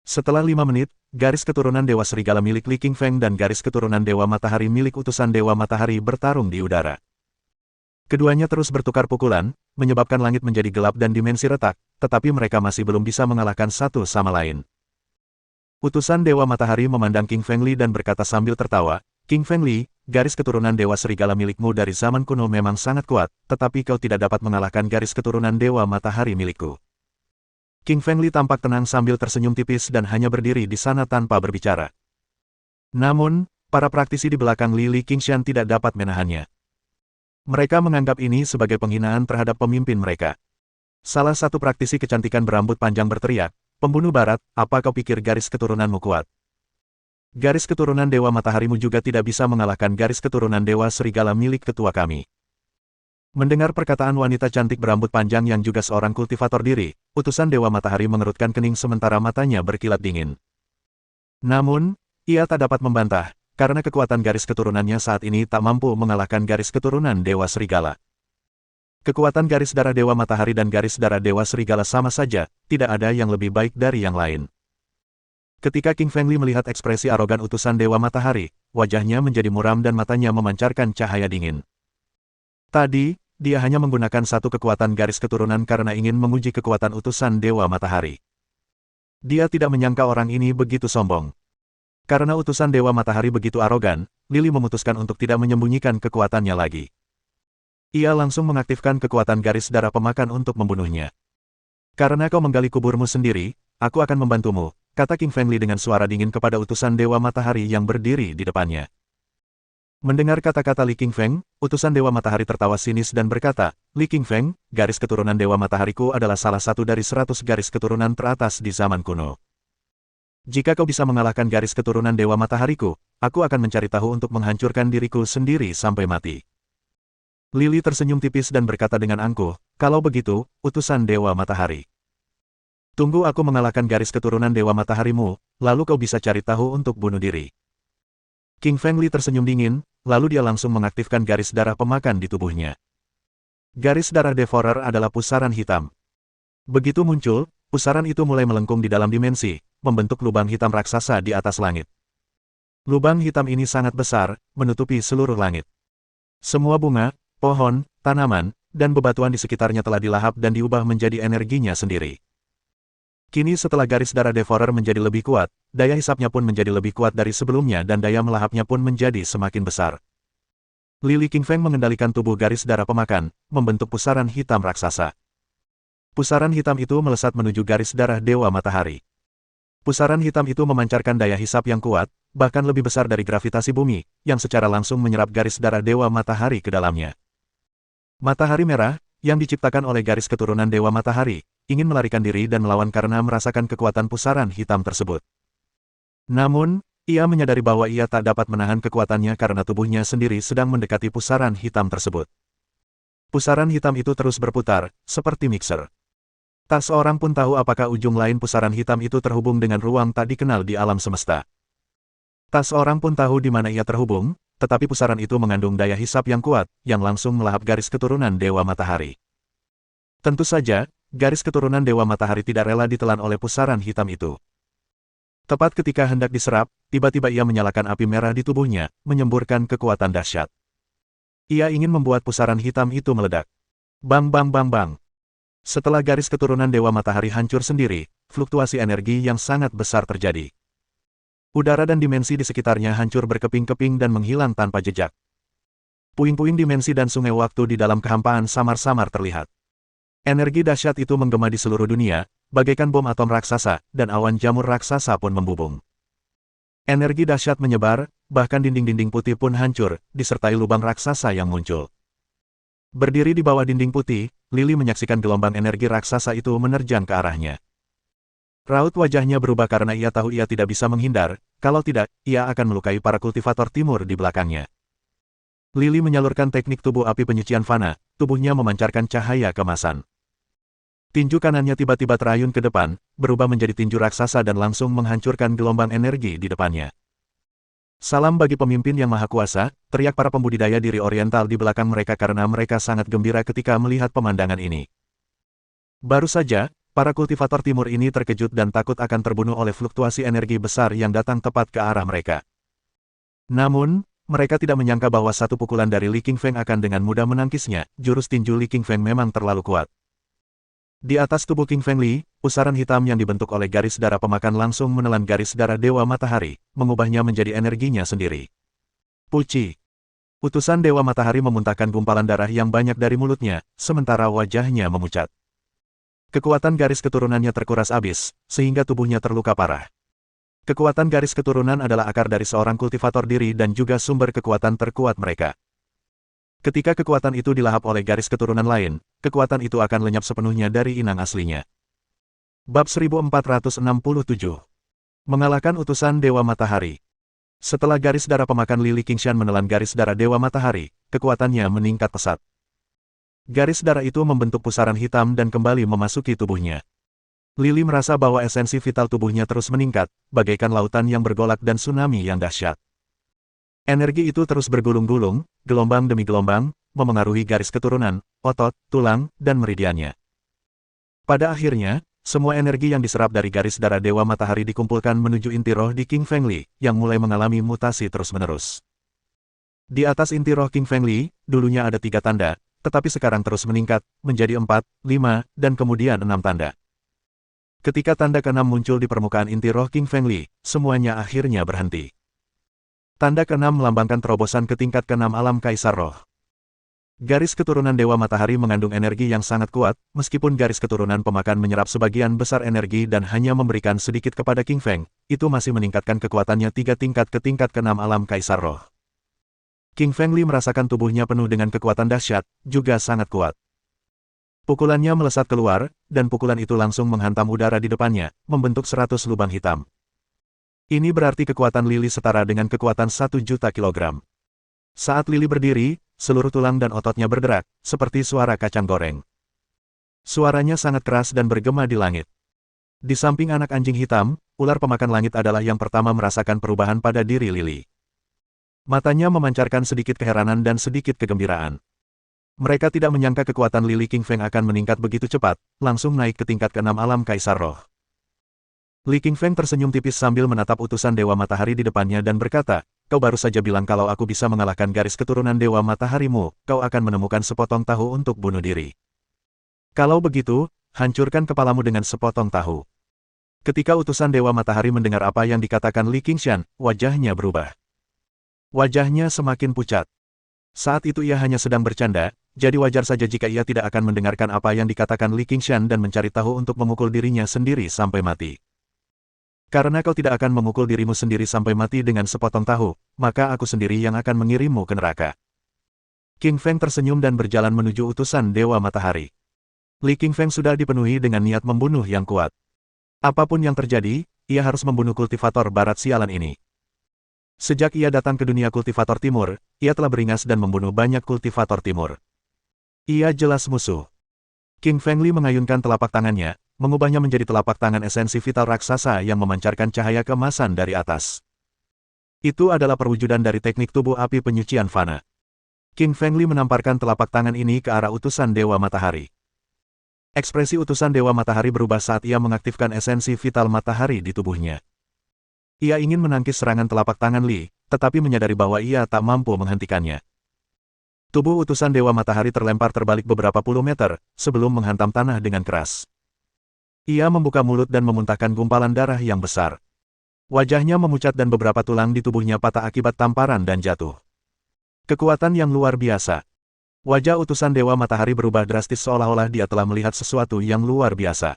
Setelah 5 menit, garis keturunan Dewa Serigala milik Li King Feng dan garis keturunan Dewa Matahari milik utusan Dewa Matahari bertarung di udara. Keduanya terus bertukar pukulan, menyebabkan langit menjadi gelap dan dimensi retak, tetapi mereka masih belum bisa mengalahkan satu sama lain. Utusan Dewa Matahari memandang King Feng Li dan berkata sambil tertawa, "King Feng Li, garis keturunan Dewa Serigala milikmu dari zaman kuno memang sangat kuat, tetapi kau tidak dapat mengalahkan garis keturunan Dewa Matahari milikku." King Feng Li tampak tenang sambil tersenyum tipis dan hanya berdiri di sana tanpa berbicara. Namun, para praktisi di belakang Li Qingshan tidak dapat menahannya. Mereka menganggap ini sebagai penghinaan terhadap pemimpin mereka. Salah satu praktisi kecantikan berambut panjang berteriak, "Pembunuh barat, apa kau pikir garis keturunanmu kuat? Garis keturunan Dewa Mataharimu juga tidak bisa mengalahkan garis keturunan Dewa Serigala milik ketua kami." Mendengar perkataan wanita cantik berambut panjang yang juga seorang kultivator diri, utusan Dewa Matahari mengerutkan kening sementara matanya berkilat dingin. Namun, ia tak dapat membantah, karena kekuatan garis keturunannya saat ini tak mampu mengalahkan garis keturunan Dewa Serigala. Kekuatan garis darah Dewa Matahari dan garis darah Dewa Serigala sama saja, tidak ada yang lebih baik dari yang lain. Ketika King Feng Li melihat ekspresi arogan utusan Dewa Matahari, wajahnya menjadi muram dan matanya memancarkan cahaya dingin. Tadi, dia hanya menggunakan satu kekuatan garis keturunan karena ingin menguji kekuatan utusan Dewa Matahari. Dia tidak menyangka orang ini begitu sombong. Karena utusan Dewa Matahari begitu arogan, Lili memutuskan untuk tidak menyembunyikan kekuatannya lagi. Ia langsung mengaktifkan kekuatan garis darah pemakan untuk membunuhnya. Karena kau menggali kuburmu sendiri, aku akan membantumu, kata King Fengli dengan suara dingin kepada utusan Dewa Matahari yang berdiri di depannya. Mendengar kata-kata Li Qingfeng, utusan Dewa Matahari tertawa sinis dan berkata, Li Qingfeng, garis keturunan Dewa Matahariku adalah salah satu dari 100 garis keturunan teratas di zaman kuno. Jika kau bisa mengalahkan garis keturunan Dewa Matahariku, aku akan mencari tahu untuk menghancurkan diriku sendiri sampai mati. Lili tersenyum tipis dan berkata dengan angkuh, kalau begitu, utusan Dewa Matahari. Tunggu aku mengalahkan garis keturunan Dewa Mataharimu, lalu kau bisa cari tahu untuk bunuh diri. King Fengli tersenyum dingin, lalu dia langsung mengaktifkan garis darah pemakan di tubuhnya. Garis darah Devourer adalah pusaran hitam. Begitu muncul, pusaran itu mulai melengkung di dalam dimensi, membentuk lubang hitam raksasa di atas langit. Lubang hitam ini sangat besar, menutupi seluruh langit. Semua bunga, pohon, tanaman, dan bebatuan di sekitarnya telah dilahap dan diubah menjadi energinya sendiri. Kini setelah garis darah Devourer menjadi lebih kuat, daya hisapnya pun menjadi lebih kuat dari sebelumnya dan daya melahapnya pun menjadi semakin besar. Li Qingfeng mengendalikan tubuh garis darah pemakan, membentuk pusaran hitam raksasa. Pusaran hitam itu melesat menuju garis darah Dewa Matahari. Pusaran hitam itu memancarkan daya hisap yang kuat, bahkan lebih besar dari gravitasi bumi, yang secara langsung menyerap garis darah Dewa Matahari ke dalamnya. Matahari merah, yang diciptakan oleh garis keturunan Dewa Matahari, ingin melarikan diri dan melawan karena merasakan kekuatan pusaran hitam tersebut. Namun, ia menyadari bahwa ia tak dapat menahan kekuatannya karena tubuhnya sendiri sedang mendekati pusaran hitam tersebut. Pusaran hitam itu terus berputar, seperti mixer. Tak seorang pun tahu apakah ujung lain pusaran hitam itu terhubung dengan ruang tak dikenal di alam semesta. Tak seorang pun tahu di mana ia terhubung, tetapi pusaran itu mengandung daya hisap yang kuat, yang langsung melahap garis keturunan Dewa Matahari. Tentu saja, garis keturunan Dewa Matahari tidak rela ditelan oleh pusaran hitam itu. Tepat ketika hendak diserap, tiba-tiba ia menyalakan api merah di tubuhnya, menyemburkan kekuatan dahsyat. Ia ingin membuat pusaran hitam itu meledak. Bang bang bang bang. Setelah garis keturunan Dewa Matahari hancur sendiri, fluktuasi energi yang sangat besar terjadi. Udara dan dimensi di sekitarnya hancur berkeping-keping dan menghilang tanpa jejak. Puing-puing dimensi dan sungai waktu di dalam kehampaan samar-samar terlihat. Energi dahsyat itu menggema di seluruh dunia, bagaikan bom atom raksasa, dan awan jamur raksasa pun membubung. Energi dahsyat menyebar, bahkan dinding-dinding putih pun hancur, disertai lubang raksasa yang muncul. Berdiri di bawah dinding putih, Lili menyaksikan gelombang energi raksasa itu menerjang ke arahnya. Raut wajahnya berubah karena ia tahu ia tidak bisa menghindar, kalau tidak, ia akan melukai para kultivator timur di belakangnya. Lili menyalurkan teknik tubuh api penyucian fana, tubuhnya memancarkan cahaya kemasan. Tinju kanannya tiba-tiba terayun ke depan, berubah menjadi tinju raksasa dan langsung menghancurkan gelombang energi di depannya. Salam bagi pemimpin yang maha kuasa, teriak para pembudidaya diri oriental di belakang mereka karena mereka sangat gembira ketika melihat pemandangan ini. Baru saja, para kultivator timur ini terkejut dan takut akan terbunuh oleh fluktuasi energi besar yang datang tepat ke arah mereka. Namun, mereka tidak menyangka bahwa satu pukulan dari Li Qingfeng akan dengan mudah menangkisnya. Jurus tinju Li Qingfeng memang terlalu kuat. Di atas tubuh King Fengli, pusaran hitam yang dibentuk oleh garis darah pemakan langsung menelan garis darah Dewa Matahari, mengubahnya menjadi energinya sendiri. Puci. Utusan Dewa Matahari memuntahkan gumpalan darah yang banyak dari mulutnya, sementara wajahnya memucat. Kekuatan garis keturunannya terkuras habis, sehingga tubuhnya terluka parah. Kekuatan garis keturunan adalah akar dari seorang kultivator diri dan juga sumber kekuatan terkuat mereka. Ketika kekuatan itu dilahap oleh garis keturunan lain, kekuatan itu akan lenyap sepenuhnya dari inang aslinya. Bab 1467. Mengalahkan utusan Dewa Matahari. Setelah garis darah pemakan Li Qingshan menelan garis darah Dewa Matahari, kekuatannya meningkat pesat. Garis darah itu membentuk pusaran hitam dan kembali memasuki tubuhnya. Lili merasa bahwa esensi vital tubuhnya terus meningkat, bagaikan lautan yang bergolak dan tsunami yang dahsyat. Energi itu terus bergulung-gulung, gelombang demi gelombang, memengaruhi garis keturunan, otot, tulang, dan meridiannya. Pada akhirnya, semua energi yang diserap dari garis darah Dewa Matahari dikumpulkan menuju inti roh di King Fengli, yang mulai mengalami mutasi terus-menerus. Di atas inti roh King Fengli, dulunya ada 3 tanda, tetapi sekarang terus meningkat, menjadi 4, 5, dan kemudian 6 tanda. Ketika tanda ke-6 muncul di permukaan inti roh King Fengli, semuanya akhirnya berhenti. Tanda ke-6 melambangkan terobosan ke tingkat ke-6 alam Kaisar Roh. Garis keturunan Dewa Matahari mengandung energi yang sangat kuat, meskipun garis keturunan pemakan menyerap sebagian besar energi dan hanya memberikan sedikit kepada King Feng, itu masih meningkatkan kekuatannya 3 tingkat ke tingkat ke-6 alam Kaisar Roh. King Feng Li merasakan tubuhnya penuh dengan kekuatan dahsyat, juga sangat kuat. Pukulannya melesat keluar, dan pukulan itu langsung menghantam udara di depannya, membentuk 100 lubang hitam. Ini berarti kekuatan Lili setara dengan kekuatan 1 juta kilogram. Saat Lili berdiri, seluruh tulang dan ototnya berderak, seperti suara kacang goreng. Suaranya sangat keras dan bergema di langit. Di samping anak anjing hitam, ular pemakan langit adalah yang pertama merasakan perubahan pada diri Lili. Matanya memancarkan sedikit keheranan dan sedikit kegembiraan. Mereka tidak menyangka kekuatan Lili King Feng akan meningkat begitu cepat, langsung naik ke tingkat ke-6 alam Kaisar Roh. Li King Feng tersenyum tipis sambil menatap utusan Dewa Matahari di depannya dan berkata, "Kau baru saja bilang kalau aku bisa mengalahkan garis keturunan Dewa Mataharimu, kau akan menemukan sepotong tahu untuk bunuh diri. Kalau begitu, hancurkan kepalamu dengan sepotong tahu." Ketika utusan Dewa Matahari mendengar apa yang dikatakan Li Qingshan, wajahnya berubah. Wajahnya semakin pucat. Saat itu ia hanya sedang bercanda, jadi wajar saja jika ia tidak akan mendengarkan apa yang dikatakan Li Qingshan dan mencari tahu untuk memukul dirinya sendiri sampai mati. "Karena kau tidak akan memukul dirimu sendiri sampai mati dengan sepotong tahu, maka aku sendiri yang akan mengirimmu ke neraka." King Feng tersenyum dan berjalan menuju utusan Dewa Matahari. Li King Feng sudah dipenuhi dengan niat membunuh yang kuat. Apapun yang terjadi, ia harus membunuh kultivator barat sialan ini. Sejak ia datang ke dunia kultivator timur, ia telah beringas dan membunuh banyak kultivator timur. Ia jelas musuh. King Feng Li mengayunkan telapak tangannya, mengubahnya menjadi telapak tangan esensi vital raksasa yang memancarkan cahaya keemasan dari atas. Itu adalah perwujudan dari teknik tubuh api penyucian fana. King Feng Li menamparkan telapak tangan ini ke arah utusan Dewa Matahari. Ekspresi utusan Dewa Matahari berubah saat ia mengaktifkan esensi vital matahari di tubuhnya. Ia ingin menangkis serangan telapak tangan Li, tetapi menyadari bahwa ia tak mampu menghentikannya. Tubuh utusan Dewa Matahari terlempar terbalik beberapa puluh meter, sebelum menghantam tanah dengan keras. Ia membuka mulut dan memuntahkan gumpalan darah yang besar. Wajahnya memucat dan beberapa tulang di tubuhnya patah akibat tamparan dan jatuh. Kekuatan yang luar biasa. Wajah utusan Dewa Matahari berubah drastis seolah-olah dia telah melihat sesuatu yang luar biasa.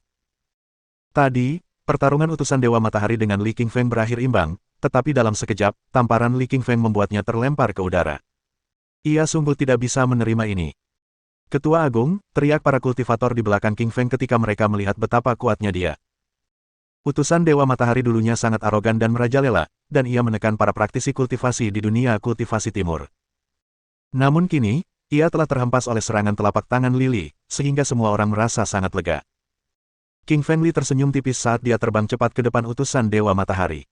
Tadi, pertarungan utusan Dewa Matahari dengan Li King Feng berakhir imbang, tetapi dalam sekejap, tamparan Li King Feng membuatnya terlempar ke udara. Ia sungguh tidak bisa menerima ini. "Ketua Agung," teriak para kultivator di belakang King Feng ketika mereka melihat betapa kuatnya dia. Utusan Dewa Matahari dulunya sangat arogan dan merajalela, dan ia menekan para praktisi kultivasi di dunia kultivasi timur. Namun kini, ia telah terhempas oleh serangan telapak tangan Lili, sehingga semua orang merasa sangat lega. King Feng Li tersenyum tipis saat dia terbang cepat ke depan utusan Dewa Matahari.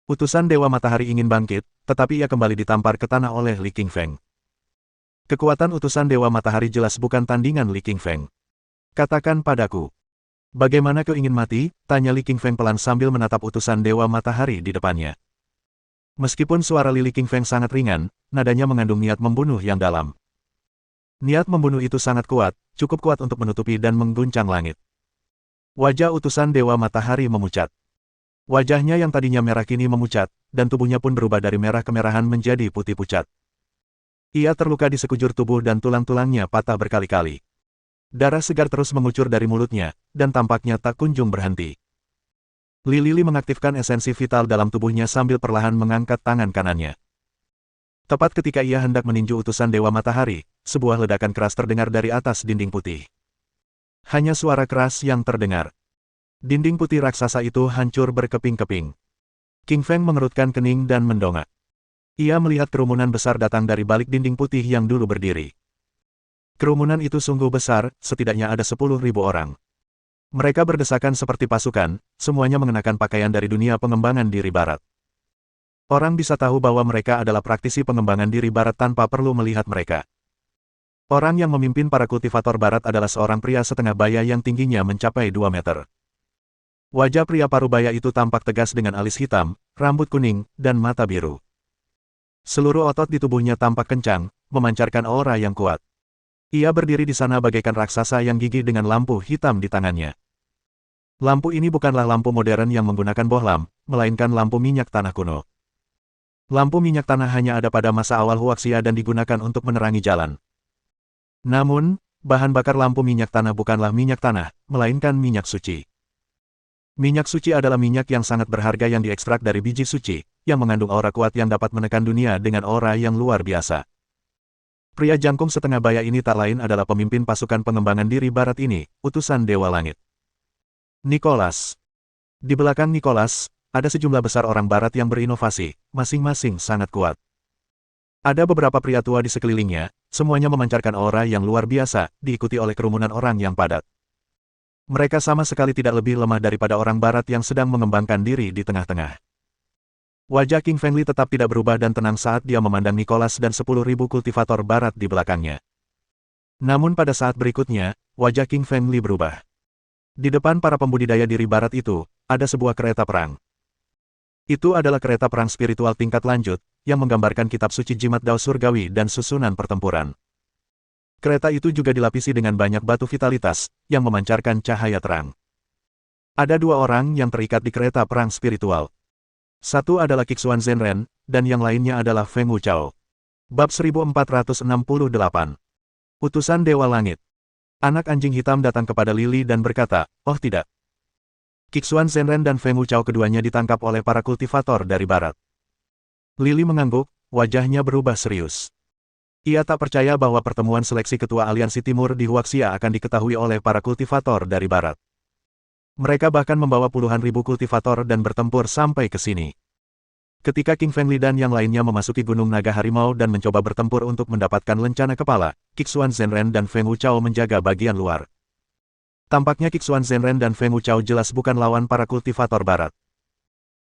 Utusan Dewa Matahari ingin bangkit, tetapi ia kembali ditampar ke tanah oleh Li King Feng. Kekuatan utusan Dewa Matahari jelas bukan tandingan Li King Feng. "Katakan padaku, bagaimana kau ingin mati?" tanya Li King Feng pelan sambil menatap utusan Dewa Matahari di depannya. Meskipun suara Li King Feng sangat ringan, nadanya mengandung niat membunuh yang dalam. Niat membunuh itu sangat kuat, cukup kuat untuk menutupi dan mengguncang langit. Wajah utusan Dewa Matahari memucat. Wajahnya yang tadinya merah kini memucat, dan tubuhnya pun berubah dari merah kemerahan menjadi putih pucat. Ia terluka di sekujur tubuh dan tulang-tulangnya patah berkali-kali. Darah segar terus mengucur dari mulutnya, dan tampaknya tak kunjung berhenti. Li Lili mengaktifkan esensi vital dalam tubuhnya sambil perlahan mengangkat tangan kanannya. Tepat ketika ia hendak meninju utusan Dewa Matahari, sebuah ledakan keras terdengar dari atas dinding putih. Hanya suara keras yang terdengar. Dinding putih raksasa itu hancur berkeping-keping. King Feng mengerutkan kening dan mendongak. Ia melihat kerumunan besar datang dari balik dinding putih yang dulu berdiri. Kerumunan itu sungguh besar, setidaknya ada 10.000 orang. Mereka berdesakan seperti pasukan, semuanya mengenakan pakaian dari dunia pengembangan diri barat. Orang bisa tahu bahwa mereka adalah praktisi pengembangan diri barat tanpa perlu melihat mereka. Orang yang memimpin para kultivator barat adalah seorang pria setengah baya yang tingginya mencapai 2 meter. Wajah pria parubaya itu tampak tegas dengan alis hitam, rambut kuning, dan mata biru. Seluruh otot di tubuhnya tampak kencang, memancarkan aura yang kuat. Ia berdiri di sana bagaikan raksasa yang gigih dengan lampu hitam di tangannya. Lampu ini bukanlah lampu modern yang menggunakan bohlam, melainkan lampu minyak tanah kuno. Lampu minyak tanah hanya ada pada masa awal Huaxia dan digunakan untuk menerangi jalan. Namun, bahan bakar lampu minyak tanah bukanlah minyak tanah, melainkan minyak suci. Minyak suci adalah minyak yang sangat berharga yang diekstrak dari biji suci, yang mengandung aura kuat yang dapat menekan dunia dengan aura yang luar biasa. Pria jangkung setengah baya ini tak lain adalah pemimpin pasukan pengembangan diri barat ini, utusan Dewa Langit. Nicholas. Di belakang Nicholas, ada sejumlah besar orang barat yang berinovasi, masing-masing sangat kuat. Ada beberapa pria tua di sekelilingnya, semuanya memancarkan aura yang luar biasa, diikuti oleh kerumunan orang yang padat. Mereka sama sekali tidak lebih lemah daripada orang barat yang sedang mengembangkan diri di tengah-tengah. Wajah King Fengli tetap tidak berubah dan tenang saat dia memandang Nicholas dan 10.000 kultivator barat di belakangnya. Namun pada saat berikutnya, wajah King Fengli berubah. Di depan para pembudidaya diri barat itu, ada sebuah kereta perang. Itu adalah kereta perang spiritual tingkat lanjut, yang menggambarkan kitab suci jimat Dao Surgawi dan susunan pertempuran. Kereta itu juga dilapisi dengan banyak batu vitalitas, yang memancarkan cahaya terang. Ada dua orang yang terikat di kereta perang spiritual. Satu adalah Kixuan Zhenren, dan yang lainnya adalah Feng Wuchao. Bab 1468. Utusan Dewa Langit. Anak anjing hitam datang kepada Lily dan berkata, "Oh tidak. Kixuan Zhenren dan Feng Wuchao keduanya ditangkap oleh para kultivator dari barat." Lily mengangguk, wajahnya berubah serius. Ia tak percaya bahwa pertemuan seleksi ketua aliansi timur di Huaxia akan diketahui oleh para kultivator dari barat. Mereka bahkan membawa puluhan ribu kultivator dan bertempur sampai ke sini. Ketika King Fengli dan yang lainnya memasuki Gunung Naga Harimau dan mencoba bertempur untuk mendapatkan lencana kepala, Kixuan Zhenren dan Feng Wuchao menjaga bagian luar. Tampaknya Kixuan Zhenren dan Feng Wuchao jelas bukan lawan para kultivator barat.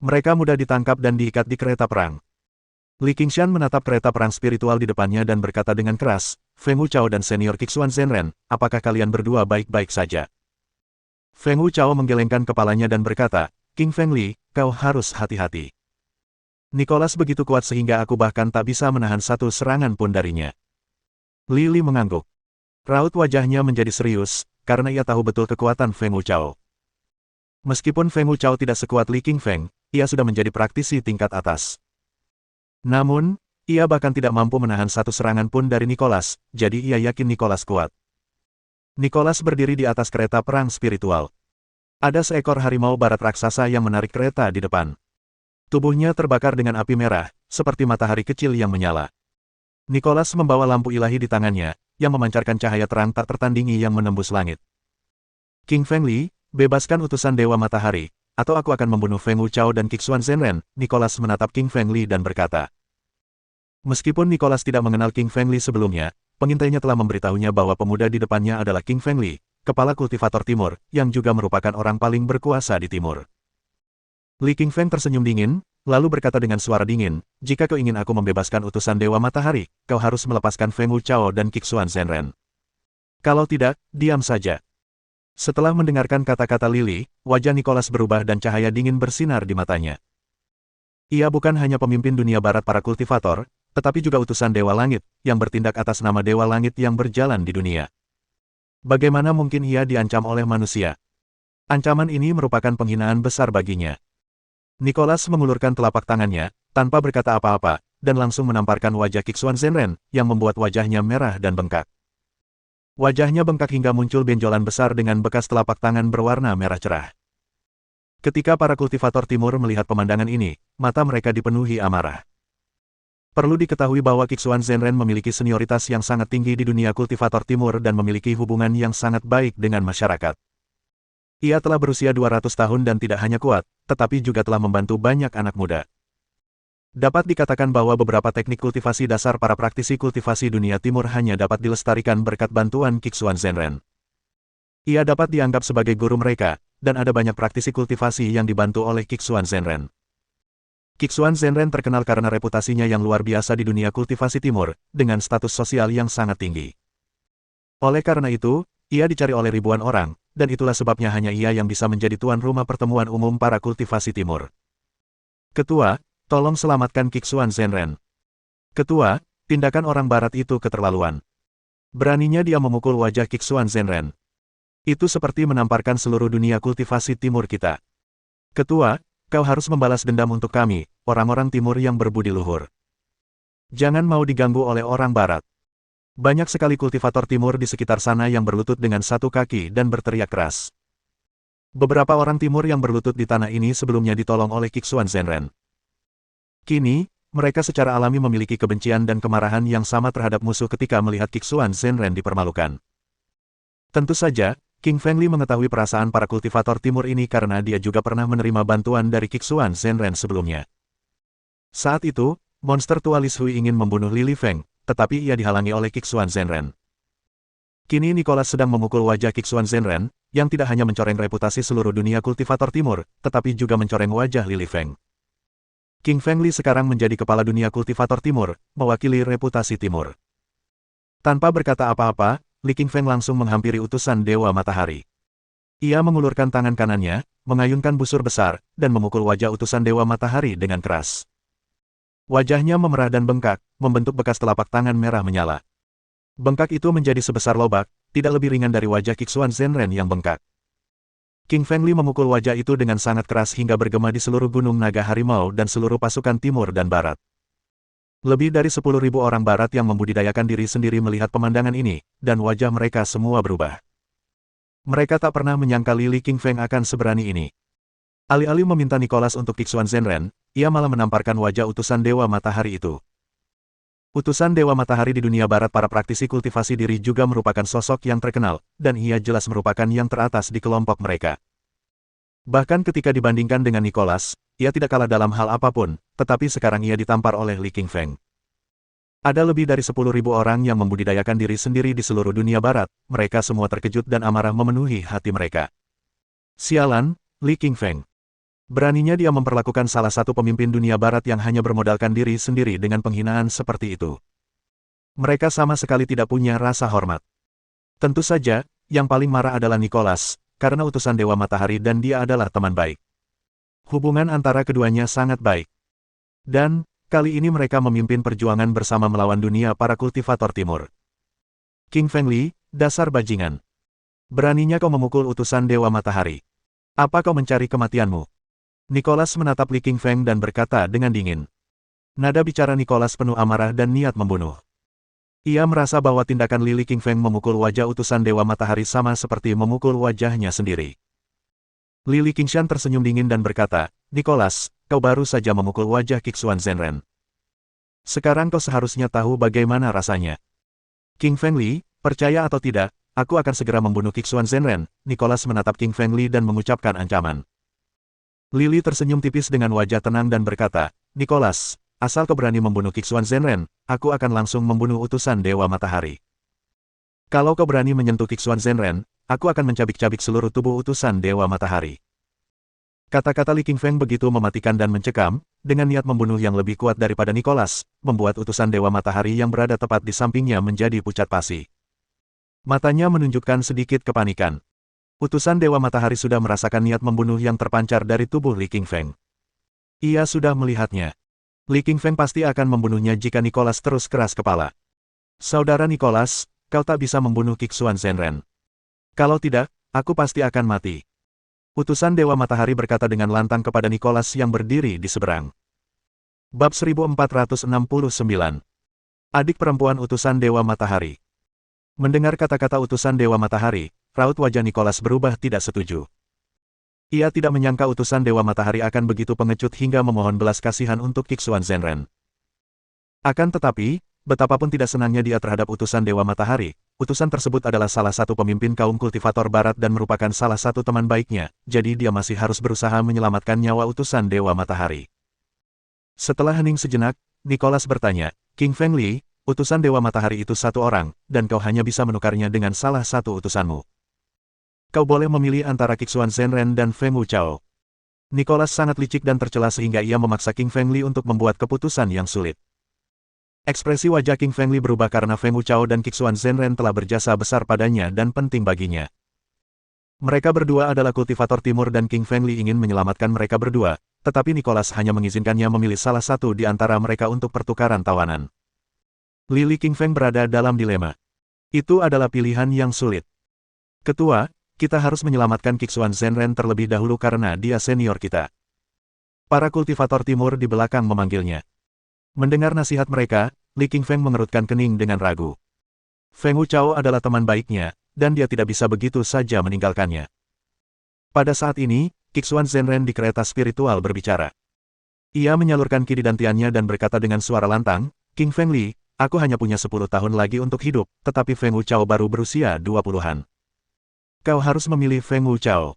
Mereka mudah ditangkap dan diikat di kereta perang. Li Qingshan menatap kereta perang spiritual di depannya dan berkata dengan keras, "Feng Wuchao dan senior Kixuan Zhenren, apakah kalian berdua baik-baik saja?" Feng Wuchao menggelengkan kepalanya dan berkata, "King Fengli, kau harus hati-hati. Nicholas begitu kuat sehingga aku bahkan tak bisa menahan satu serangan pun darinya." Li mengangguk. Raut wajahnya menjadi serius, karena ia tahu betul kekuatan Feng Wuchao. Meskipun Feng Wuchao tidak sekuat Li Qingfeng, ia sudah menjadi praktisi tingkat atas. Namun, ia bahkan tidak mampu menahan satu serangan pun dari Nicholas, jadi ia yakin Nicholas kuat. Nicholas berdiri di atas kereta perang spiritual. Ada seekor harimau barat raksasa yang menarik kereta di depan. Tubuhnya terbakar dengan api merah, seperti matahari kecil yang menyala. Nicholas membawa lampu ilahi di tangannya, yang memancarkan cahaya terang tak tertandingi yang menembus langit. "King Fengli, bebaskan utusan Dewa Matahari, atau aku akan membunuh Feng Wuchao dan Kixuan Zhenren." Nicholas menatap King Fengli dan berkata. Meskipun Nicholas tidak mengenal King Fengli sebelumnya, pengintainya telah memberitahunya bahwa pemuda di depannya adalah King Fengli, kepala kultivator timur, yang juga merupakan orang paling berkuasa di timur. Li Qingfeng tersenyum dingin, lalu berkata dengan suara dingin, "Jika kau ingin aku membebaskan utusan Dewa Matahari, kau harus melepaskan Feng Wuchao dan Kixuan Zhenren. Kalau tidak, diam saja." Setelah mendengarkan kata-kata Lily, wajah Nicholas berubah dan cahaya dingin bersinar di matanya. Ia bukan hanya pemimpin dunia barat para kultivator, tetapi juga utusan Dewa Langit, yang bertindak atas nama Dewa Langit yang berjalan di dunia. Bagaimana mungkin ia diancam oleh manusia? Ancaman ini merupakan penghinaan besar baginya. Nicholas mengulurkan telapak tangannya, tanpa berkata apa-apa, dan langsung menamparkan wajah Kixuan Zhenren, yang membuat wajahnya merah dan bengkak. Wajahnya bengkak hingga muncul benjolan besar dengan bekas telapak tangan berwarna merah cerah. Ketika para kultivator timur melihat pemandangan ini, mata mereka dipenuhi amarah. Perlu diketahui bahwa Kixuan Zhenren memiliki senioritas yang sangat tinggi di dunia kultivator timur dan memiliki hubungan yang sangat baik dengan masyarakat. Ia telah berusia 200 tahun dan tidak hanya kuat, tetapi juga telah membantu banyak anak muda. Dapat dikatakan bahwa beberapa teknik kultivasi dasar para praktisi kultivasi dunia timur hanya dapat dilestarikan berkat bantuan Kixuan Zhenren. Ia dapat dianggap sebagai guru mereka, dan ada banyak praktisi kultivasi yang dibantu oleh Kixuan Zhenren. Kixuan Zhenren terkenal karena reputasinya yang luar biasa di dunia kultivasi timur, dengan status sosial yang sangat tinggi. Oleh karena itu, ia dicari oleh ribuan orang, dan itulah sebabnya hanya ia yang bisa menjadi tuan rumah pertemuan umum para kultivasi timur. "Ketua, tolong selamatkan Kixuan Zhenren." "Ketua, tindakan orang barat itu keterlaluan." Beraninya dia memukul wajah Kixuan Zhenren. "Itu seperti menamparkan seluruh dunia kultivasi timur kita. Ketua, kau harus membalas dendam untuk kami, orang-orang timur yang berbudi luhur. Jangan mau diganggu oleh orang barat." Banyak sekali kultivator timur di sekitar sana yang berlutut dengan satu kaki dan berteriak keras. Beberapa orang timur yang berlutut di tanah ini sebelumnya ditolong oleh Kixuan Zenren. Kini, mereka secara alami memiliki kebencian dan kemarahan yang sama terhadap musuh ketika melihat Kixuan Zenren dipermalukan. Tentu saja, King Fengli mengetahui perasaan para kultivator timur ini karena dia juga pernah menerima bantuan dari Kixuan Zenren sebelumnya. Saat itu, monster tua Lis Hui ingin membunuh Li Lifeng, tetapi ia dihalangi oleh Kixuan Zenren. Kini Nicholas sedang memukul wajah Kixuan Zenren, yang tidak hanya mencoreng reputasi seluruh dunia kultivator timur, tetapi juga mencoreng wajah Li Lifeng. King Fengli sekarang menjadi kepala dunia kultivator timur, mewakili reputasi timur. Tanpa berkata apa-apa, Li Qingfeng langsung menghampiri utusan Dewa Matahari. Ia mengulurkan tangan kanannya, mengayunkan busur besar, dan memukul wajah utusan Dewa Matahari dengan keras. Wajahnya memerah dan bengkak, membentuk bekas telapak tangan merah menyala. Bengkak itu menjadi sebesar lobak, tidak lebih ringan dari wajah Kixuan Zenren yang bengkak. King Fengli memukul wajah itu dengan sangat keras hingga bergema di seluruh gunung naga harimau dan seluruh pasukan timur dan barat. Lebih dari 10.000 orang barat yang membudidayakan diri sendiri melihat pemandangan ini, dan wajah mereka semua berubah. Mereka tak pernah menyangka Li Qingfeng akan seberani ini. Alih-alih meminta Nicholas untuk Kixuan Zenren, ia malah menamparkan wajah utusan Dewa Matahari itu. Utusan Dewa Matahari di dunia barat para praktisi kultivasi diri juga merupakan sosok yang terkenal, dan ia jelas merupakan yang teratas di kelompok mereka. Bahkan ketika dibandingkan dengan Nicholas, ia tidak kalah dalam hal apapun, tetapi sekarang ia ditampar oleh Li Qingfeng. Ada lebih dari 10.000 orang yang membudidayakan diri sendiri di seluruh dunia barat, mereka semua terkejut dan amarah memenuhi hati mereka. Sialan, Li Qingfeng. Beraninya dia memperlakukan salah satu pemimpin dunia barat yang hanya bermodalkan diri sendiri dengan penghinaan seperti itu. Mereka sama sekali tidak punya rasa hormat. Tentu saja, yang paling marah adalah Nicholas, karena utusan Dewa Matahari dan dia adalah teman baik. Hubungan antara keduanya sangat baik. Dan, kali ini mereka memimpin perjuangan bersama melawan dunia para kultivator timur. King Fengli, dasar bajingan. Beraninya kau memukul utusan Dewa Matahari. Apa kau mencari kematianmu? Nicholas menatap Li Qingfeng dan berkata dengan dingin. Nada bicara Nicholas penuh amarah dan niat membunuh. Ia merasa bahwa tindakan Li Qingfeng memukul wajah utusan Dewa Matahari sama seperti memukul wajahnya sendiri. Li Qingshan tersenyum dingin dan berkata, Nicholas, kau baru saja memukul wajah Kixuan Zenren. Sekarang kau seharusnya tahu bagaimana rasanya. King Fengli, percaya atau tidak, aku akan segera membunuh Kixuan Zenren. Nicholas menatap King Fengli dan mengucapkan ancaman. Lili tersenyum tipis dengan wajah tenang dan berkata, Nicholas, asal kau berani membunuh Kixuan Zenren, aku akan langsung membunuh utusan Dewa Matahari. Kalau kau berani menyentuh Kixuan Zenren, aku akan mencabik-cabik seluruh tubuh utusan Dewa Matahari. Kata-kata Li Qingfeng begitu mematikan dan mencekam, dengan niat membunuh yang lebih kuat daripada Nicholas, membuat utusan Dewa Matahari yang berada tepat di sampingnya menjadi pucat pasi. Matanya menunjukkan sedikit kepanikan. Utusan Dewa Matahari sudah merasakan niat membunuh yang terpancar dari tubuh Li Qingfeng. Ia sudah melihatnya. Li Qingfeng pasti akan membunuhnya jika Nicholas terus keras kepala. Saudara Nicholas, kau tak bisa membunuh Kixuan Zenren. Kalau tidak, aku pasti akan mati. Utusan Dewa Matahari berkata dengan lantang kepada Nicholas yang berdiri di seberang. Bab 1469. Adik perempuan utusan Dewa Matahari. Mendengar kata-kata utusan Dewa Matahari, raut wajah Nicholas berubah tidak setuju. Ia tidak menyangka utusan Dewa Matahari akan begitu pengecut hingga memohon belas kasihan untuk Kixuan Zenren. Akan tetapi, betapapun tidak senangnya dia terhadap utusan Dewa Matahari, utusan tersebut adalah salah satu pemimpin kaum kultivator barat dan merupakan salah satu teman baiknya, jadi dia masih harus berusaha menyelamatkan nyawa utusan Dewa Matahari. Setelah hening sejenak, Nicholas bertanya, King Fengli, utusan Dewa Matahari itu satu orang, dan kau hanya bisa menukarnya dengan salah satu utusanmu. Kau boleh memilih antara Kixuan Zenren dan Feng Wuchao. Nicholas sangat licik dan tercela sehingga ia memaksa King Fengli untuk membuat keputusan yang sulit. Ekspresi wajah King Fengli berubah karena Feng Wuchao dan Kixuan Zenren telah berjasa besar padanya dan penting baginya. Mereka berdua adalah kultivator timur dan King Fengli ingin menyelamatkan mereka berdua, tetapi Nicholas hanya mengizinkannya memilih salah satu di antara mereka untuk pertukaran tawanan. Li Qingfeng berada dalam dilema. Itu adalah pilihan yang sulit. Ketua, kita harus menyelamatkan Kixuan Zenren terlebih dahulu karena dia senior kita. Para kultivator timur di belakang memanggilnya. Mendengar nasihat mereka, Li Qingfeng mengerutkan kening dengan ragu. Feng Wuchao adalah teman baiknya, dan dia tidak bisa begitu saja meninggalkannya. Pada saat ini, Kixuan Zhenren di kereta spiritual berbicara. Ia menyalurkan kididantiannya dan berkata dengan suara lantang, King Feng Li, aku hanya punya 10 tahun lagi untuk hidup, tetapi Feng Wuchao baru berusia 20-an. Kau harus memilih Feng Wuchao.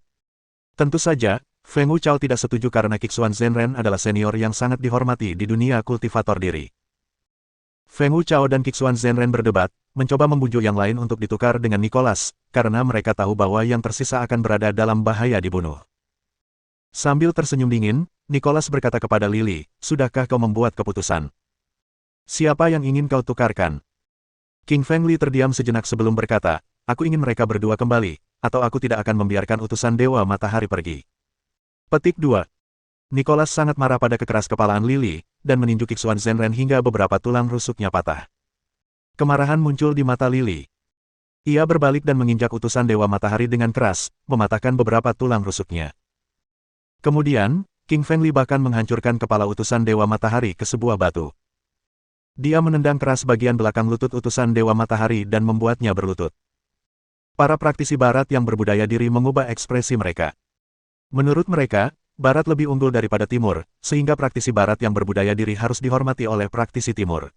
Tentu saja, Feng Wuchao tidak setuju karena Kixuan Zhenren adalah senior yang sangat dihormati di dunia kultivator diri. Feng Wuchao dan Kixuan Zhenren berdebat, mencoba membujuk yang lain untuk ditukar dengan Nicholas, karena mereka tahu bahwa yang tersisa akan berada dalam bahaya dibunuh. Sambil tersenyum dingin, Nicholas berkata kepada Lily, sudahkah kau membuat keputusan? Siapa yang ingin kau tukarkan? King Feng Li terdiam sejenak sebelum berkata, aku ingin mereka berdua kembali, atau aku tidak akan membiarkan utusan Dewa Matahari pergi. Petik 2. Nicholas sangat marah pada kekeras kepalaan Lily, dan meninju Kixuan Zhenren hingga beberapa tulang rusuknya patah. Kemarahan muncul di mata Lily. Ia berbalik dan menginjak utusan Dewa Matahari dengan keras, mematahkan beberapa tulang rusuknya. Kemudian, King Feng Li bahkan menghancurkan kepala utusan Dewa Matahari ke sebuah batu. Dia menendang keras bagian belakang lutut utusan Dewa Matahari dan membuatnya berlutut. Para praktisi Barat yang berbudaya diri mengubah ekspresi mereka. Menurut mereka, Barat lebih unggul daripada Timur, sehingga praktisi Barat yang berbudaya diri harus dihormati oleh praktisi Timur.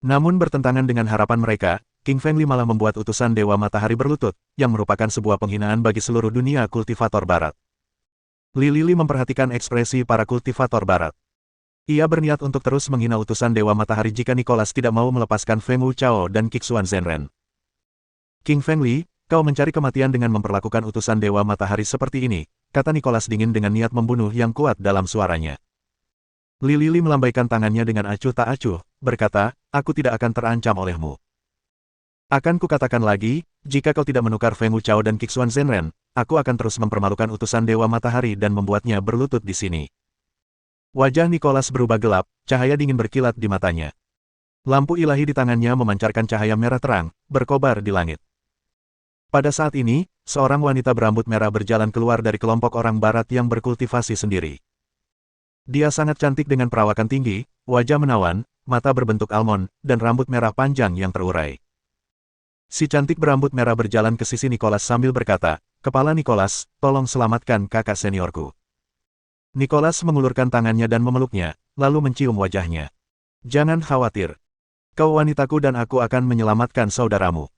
Namun bertentangan dengan harapan mereka, King Feng Li malah membuat utusan Dewa Matahari berlutut, yang merupakan sebuah penghinaan bagi seluruh dunia kultivator Barat. Lily memperhatikan ekspresi para kultivator Barat. Ia berniat untuk terus menghina utusan Dewa Matahari jika Nicholas tidak mau melepaskan Feng Wuchao dan Kixuan Zhenren. King Feng Li, kau mencari kematian dengan memperlakukan utusan Dewa Matahari seperti ini, kata Nicholas dingin dengan niat membunuh yang kuat dalam suaranya. Lily melambaikan tangannya dengan acuh tak acuh, berkata, aku tidak akan terancam olehmu. Akan kukatakan lagi, jika kau tidak menukar Feng Wuchao dan Kixuan Zhenren, aku akan terus mempermalukan utusan Dewa Matahari dan membuatnya berlutut di sini. Wajah Nicholas berubah gelap, cahaya dingin berkilat di matanya. Lampu ilahi di tangannya memancarkan cahaya merah terang, berkobar di langit. Pada saat ini, seorang wanita berambut merah berjalan keluar dari kelompok orang Barat yang berkultivasi sendiri. Dia sangat cantik dengan perawakan tinggi, wajah menawan, mata berbentuk almond, dan rambut merah panjang yang terurai. Si cantik berambut merah berjalan ke sisi Nicholas sambil berkata, Kepala Nicholas, tolong selamatkan kakak seniorku. Nicholas mengulurkan tangannya dan memeluknya, lalu mencium wajahnya. Jangan khawatir. Kau wanitaku dan aku akan menyelamatkan saudaramu.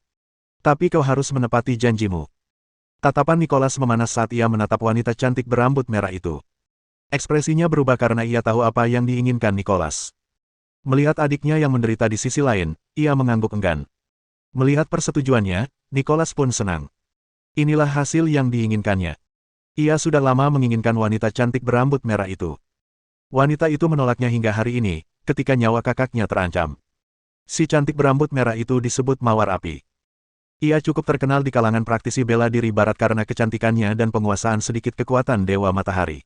Tapi kau harus menepati janjimu. Tatapan Nicholas memanas saat ia menatap wanita cantik berambut merah itu. Ekspresinya berubah karena ia tahu apa yang diinginkan Nicholas. Melihat adiknya yang menderita di sisi lain, ia mengangguk enggan. Melihat persetujuannya, Nicholas pun senang. Inilah hasil yang diinginkannya. Ia sudah lama menginginkan wanita cantik berambut merah itu. Wanita itu menolaknya hingga hari ini, ketika nyawa kakaknya terancam. Si cantik berambut merah itu disebut Mawar Api. Ia cukup terkenal di kalangan praktisi bela diri Barat karena kecantikannya dan penguasaan sedikit kekuatan Dewa Matahari.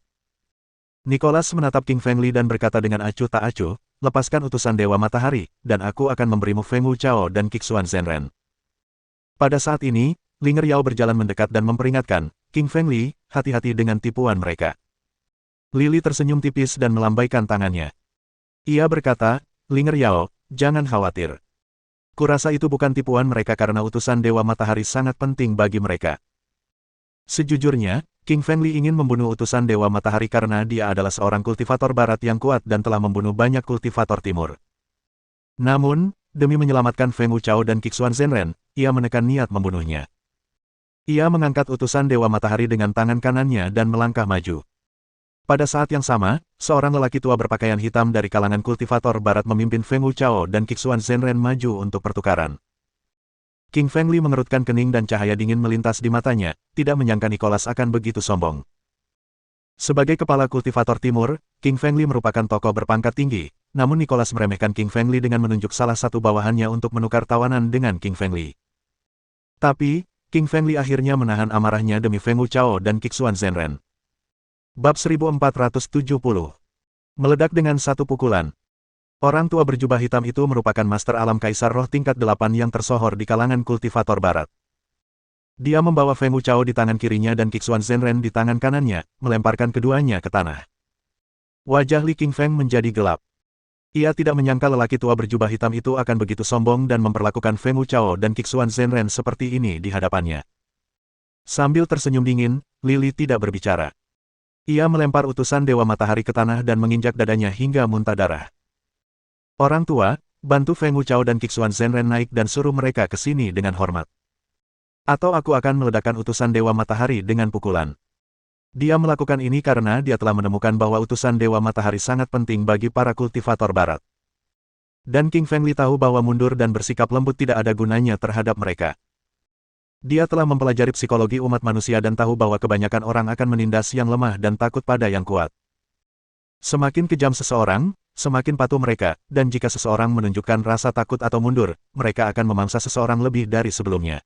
Nicholas menatap King Feng Li dan berkata dengan acuh tak acuh, lepaskan utusan Dewa Matahari, dan aku akan memberimu Feng Wuchao dan Kixuan Zhenren. Pada saat ini, Linger Yao berjalan mendekat dan memperingatkan, King Feng Li, hati-hati dengan tipuan mereka. Lily tersenyum tipis dan melambaikan tangannya. Ia berkata, Linger Yao, jangan khawatir. Kurasa itu bukan tipuan mereka karena utusan Dewa Matahari sangat penting bagi mereka. Sejujurnya, King Feng Li ingin membunuh utusan Dewa Matahari karena dia adalah seorang kultivator Barat yang kuat dan telah membunuh banyak kultivator Timur. Namun, demi menyelamatkan Feng Wuchao dan Kixuan Zhenren, ia menekan niat membunuhnya. Ia mengangkat utusan Dewa Matahari dengan tangan kanannya dan melangkah maju. Pada saat yang sama, seorang lelaki tua berpakaian hitam dari kalangan kultivator Barat memimpin Feng Wuchao dan Kixuan Zhenren maju untuk pertukaran. King Feng Li mengerutkan kening dan cahaya dingin melintas di matanya, tidak menyangka Nicholas akan begitu sombong. Sebagai kepala kultivator Timur, King Feng Li merupakan tokoh berpangkat tinggi, namun Nicholas meremehkan King Feng Li dengan menunjuk salah satu bawahannya untuk menukar tawanan dengan King Feng Li. Tapi, King Feng Li akhirnya menahan amarahnya demi Feng Wuchao dan Kixuan Zhenren. Bab 1470. Meledak dengan satu pukulan. Orang tua berjubah hitam itu merupakan Master Alam Kaisar Roh tingkat 8 yang tersohor di kalangan kultivator Barat. Dia membawa Feng Wuchao di tangan kirinya dan Kixuan Zhenren di tangan kanannya, melemparkan keduanya ke tanah. Wajah Li Qingfeng menjadi gelap. Ia tidak menyangka lelaki tua berjubah hitam itu akan begitu sombong dan memperlakukan Feng Wuchao dan Qixuan Zhenren seperti ini di hadapannya. Sambil tersenyum dingin, Lily tidak berbicara. Ia melempar utusan Dewa Matahari ke tanah dan menginjak dadanya hingga muntah darah. Orang tua, bantu Feng Wuchao dan Qixuan Zhenren naik dan suruh mereka ke sini dengan hormat. Atau aku akan meledakkan utusan Dewa Matahari dengan pukulan. Dia melakukan ini karena dia telah menemukan bahwa utusan Dewa Matahari sangat penting bagi para kultivator barat. Dan King Feng Li tahu bahwa mundur dan bersikap lembut tidak ada gunanya terhadap mereka. Dia telah mempelajari psikologi umat manusia dan tahu bahwa kebanyakan orang akan menindas yang lemah dan takut pada yang kuat. Semakin kejam seseorang, semakin patuh mereka, dan jika seseorang menunjukkan rasa takut atau mundur, mereka akan memangsa seseorang lebih dari sebelumnya.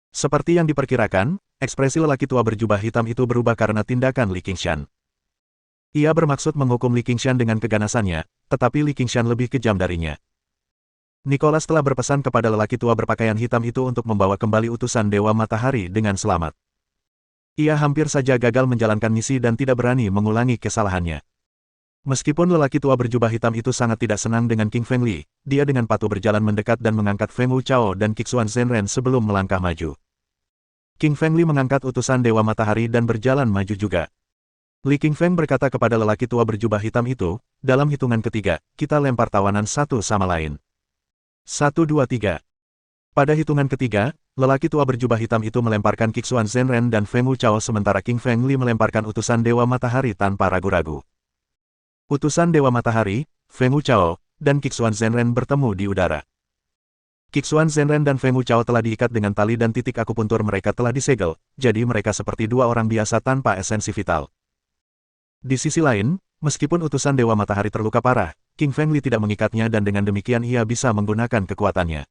Seperti yang diperkirakan, ekspresi lelaki tua berjubah hitam itu berubah karena tindakan Li Qingshan. Ia bermaksud menghukum Li Qingshan dengan keganasannya, tetapi Li Qingshan lebih kejam darinya. Nicholas telah berpesan kepada lelaki tua berpakaian hitam itu untuk membawa kembali utusan Dewa Matahari dengan selamat. Ia hampir saja gagal menjalankan misi dan tidak berani mengulangi kesalahannya. Meskipun lelaki tua berjubah hitam itu sangat tidak senang dengan King Feng Li, dia dengan patuh berjalan mendekat dan mengangkat Feng Wuchao dan Qixuan Zhenren sebelum melangkah maju. King Feng Li mengangkat utusan Dewa Matahari dan berjalan maju juga. Li King Feng berkata kepada lelaki tua berjubah hitam itu, dalam hitungan ketiga, kita lempar tawanan satu sama lain. 1, 2, 3. Pada hitungan ketiga, lelaki tua berjubah hitam itu melemparkan Qixuan Zhenren dan Feng Wuchao sementara King Feng Li melemparkan utusan Dewa Matahari tanpa ragu-ragu. Utusan Dewa Matahari, Feng Wuchao, dan Qixuan Zhenren bertemu di udara. Qixuan Zhenren dan Feng Wuchao telah diikat dengan tali dan titik akupuntur mereka telah disegel, jadi mereka seperti dua orang biasa tanpa esensi vital. Di sisi lain, meskipun utusan Dewa Matahari terluka parah, King Feng Li tidak mengikatnya dan dengan demikian ia bisa menggunakan kekuatannya.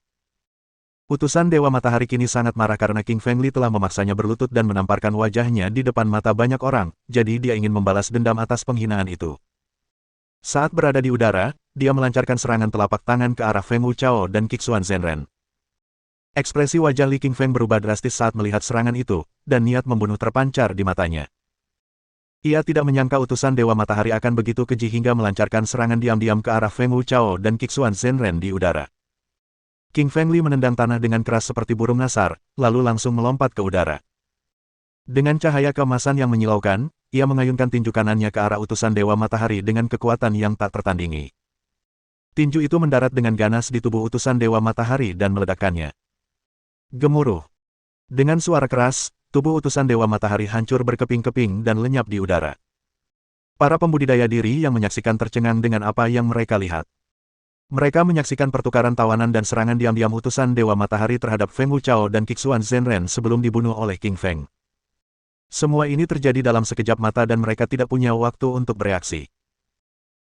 Utusan Dewa Matahari kini sangat marah karena King Feng Li telah memaksanya berlutut dan menamparkan wajahnya di depan mata banyak orang, jadi dia ingin membalas dendam atas penghinaan itu. Saat berada di udara, dia melancarkan serangan telapak tangan ke arah Feng Wuchao dan Qixuan Zhenren. Ekspresi wajah Li King Feng berubah drastis saat melihat serangan itu, dan niat membunuh terpancar di matanya. Ia tidak menyangka utusan Dewa Matahari akan begitu keji hingga melancarkan serangan diam-diam ke arah Feng Wuchao dan Qixuan Zhenren di udara. King Feng Li menendang tanah dengan keras seperti burung nasar, lalu langsung melompat ke udara. Dengan cahaya keemasan yang menyilaukan, ia mengayunkan tinju kanannya ke arah utusan Dewa Matahari dengan kekuatan yang tak tertandingi. Tinju itu mendarat dengan ganas di tubuh utusan Dewa Matahari dan meledakkannya. Gemuruh. Dengan suara keras, tubuh utusan Dewa Matahari hancur berkeping-keping dan lenyap di udara. Para pembudidaya diri yang menyaksikan tercengang dengan apa yang mereka lihat. Mereka menyaksikan pertukaran tawanan dan serangan diam-diam utusan Dewa Matahari terhadap Feng Wuchao dan Qixuan Zhenren sebelum dibunuh oleh King Feng. Semua ini terjadi dalam sekejap mata dan mereka tidak punya waktu untuk bereaksi.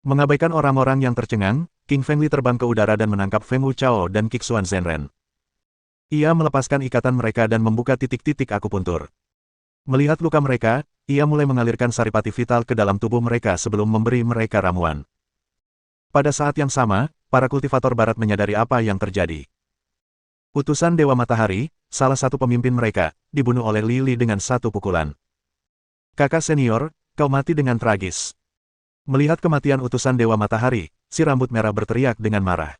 Mengabaikan orang-orang yang tercengang, King Feng Li terbang ke udara dan menangkap Feng Wuchao dan Qixuan Zhenren. Ia melepaskan ikatan mereka dan membuka titik-titik akupuntur. Melihat luka mereka, ia mulai mengalirkan saripati vital ke dalam tubuh mereka sebelum memberi mereka ramuan. Pada saat yang sama, para kultivator barat menyadari apa yang terjadi. Utusan Dewa Matahari, salah satu pemimpin mereka, dibunuh oleh Li Li dengan satu pukulan. Kakak senior, kau mati dengan tragis. Melihat kematian utusan Dewa Matahari, si rambut merah berteriak dengan marah.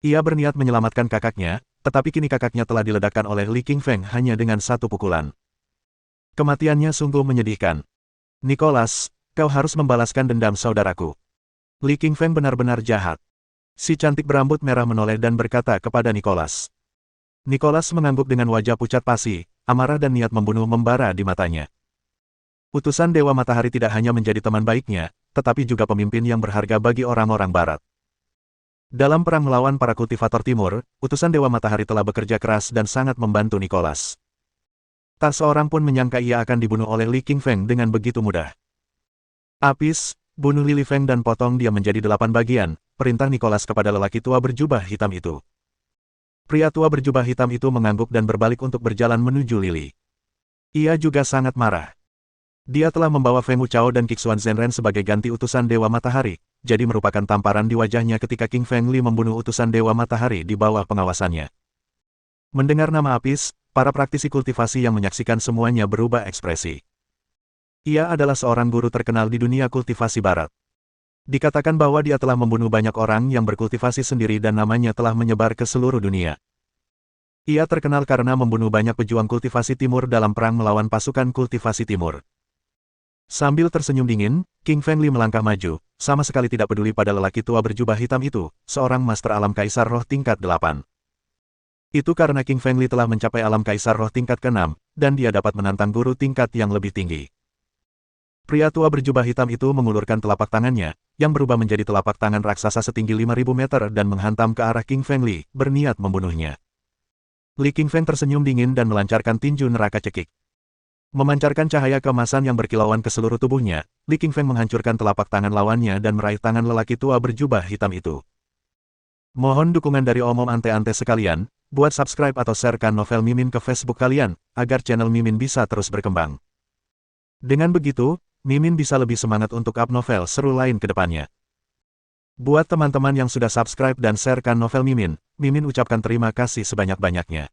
Ia berniat menyelamatkan kakaknya, tetapi kini kakaknya telah diledakkan oleh Li King Feng hanya dengan satu pukulan. Kematiannya sungguh menyedihkan. Nicholas, kau harus membalaskan dendam saudaraku. Li King Feng benar-benar jahat. Si cantik berambut merah menoleh dan berkata kepada Nicholas. Nicholas mengangguk dengan wajah pucat pasi, amarah dan niat membunuh membara di matanya. Utusan Dewa Matahari tidak hanya menjadi teman baiknya, tetapi juga pemimpin yang berharga bagi orang-orang barat. Dalam perang melawan para kultivator timur, utusan Dewa Matahari telah bekerja keras dan sangat membantu Nicholas. Tak seorang pun menyangka ia akan dibunuh oleh Li King Feng dengan begitu mudah. Apis, bunuh Li Feng dan potong dia menjadi 8 bagian, perintah Nicholas kepada lelaki tua berjubah hitam itu. Pria tua berjubah hitam itu mengangguk dan berbalik untuk berjalan menuju Lily. Ia juga sangat marah. Dia telah membawa Feng Wuchao dan Qixuan Zhenren sebagai ganti utusan Dewa Matahari, jadi merupakan tamparan di wajahnya ketika King Feng Li membunuh utusan Dewa Matahari di bawah pengawasannya. Mendengar nama Apis, para praktisi kultivasi yang menyaksikan semuanya berubah ekspresi. Ia adalah seorang guru terkenal di dunia kultivasi barat. Dikatakan bahwa dia telah membunuh banyak orang yang berkultivasi sendiri dan namanya telah menyebar ke seluruh dunia. Ia terkenal karena membunuh banyak pejuang kultivasi timur dalam perang melawan pasukan kultivasi timur. Sambil tersenyum dingin, King Fengli melangkah maju, sama sekali tidak peduli pada lelaki tua berjubah hitam itu, seorang master alam kaisar roh tingkat 8. Itu karena King Fengli telah mencapai alam kaisar roh tingkat ke-6, dan dia dapat menantang guru tingkat yang lebih tinggi. Pria tua berjubah hitam itu mengulurkan telapak tangannya, yang berubah menjadi telapak tangan raksasa setinggi 5.000 meter dan menghantam ke arah King Fengli, berniat membunuhnya. Li Qingfeng tersenyum dingin dan melancarkan tinju neraka cekik. Memancarkan cahaya keemasan yang berkilauan ke seluruh tubuhnya, Li Qingfeng menghancurkan telapak tangan lawannya dan meraih tangan lelaki tua berjubah hitam itu. Mohon dukungan dari omom ante-ante sekalian, buat subscribe atau sharekan novel Mimin ke Facebook kalian, agar channel Mimin bisa terus berkembang. Dengan begitu, Mimin bisa lebih semangat untuk up novel seru lain ke depannya. Buat teman-teman yang sudah subscribe dan sharekan novel Mimin, Mimin ucapkan terima kasih sebanyak-banyaknya.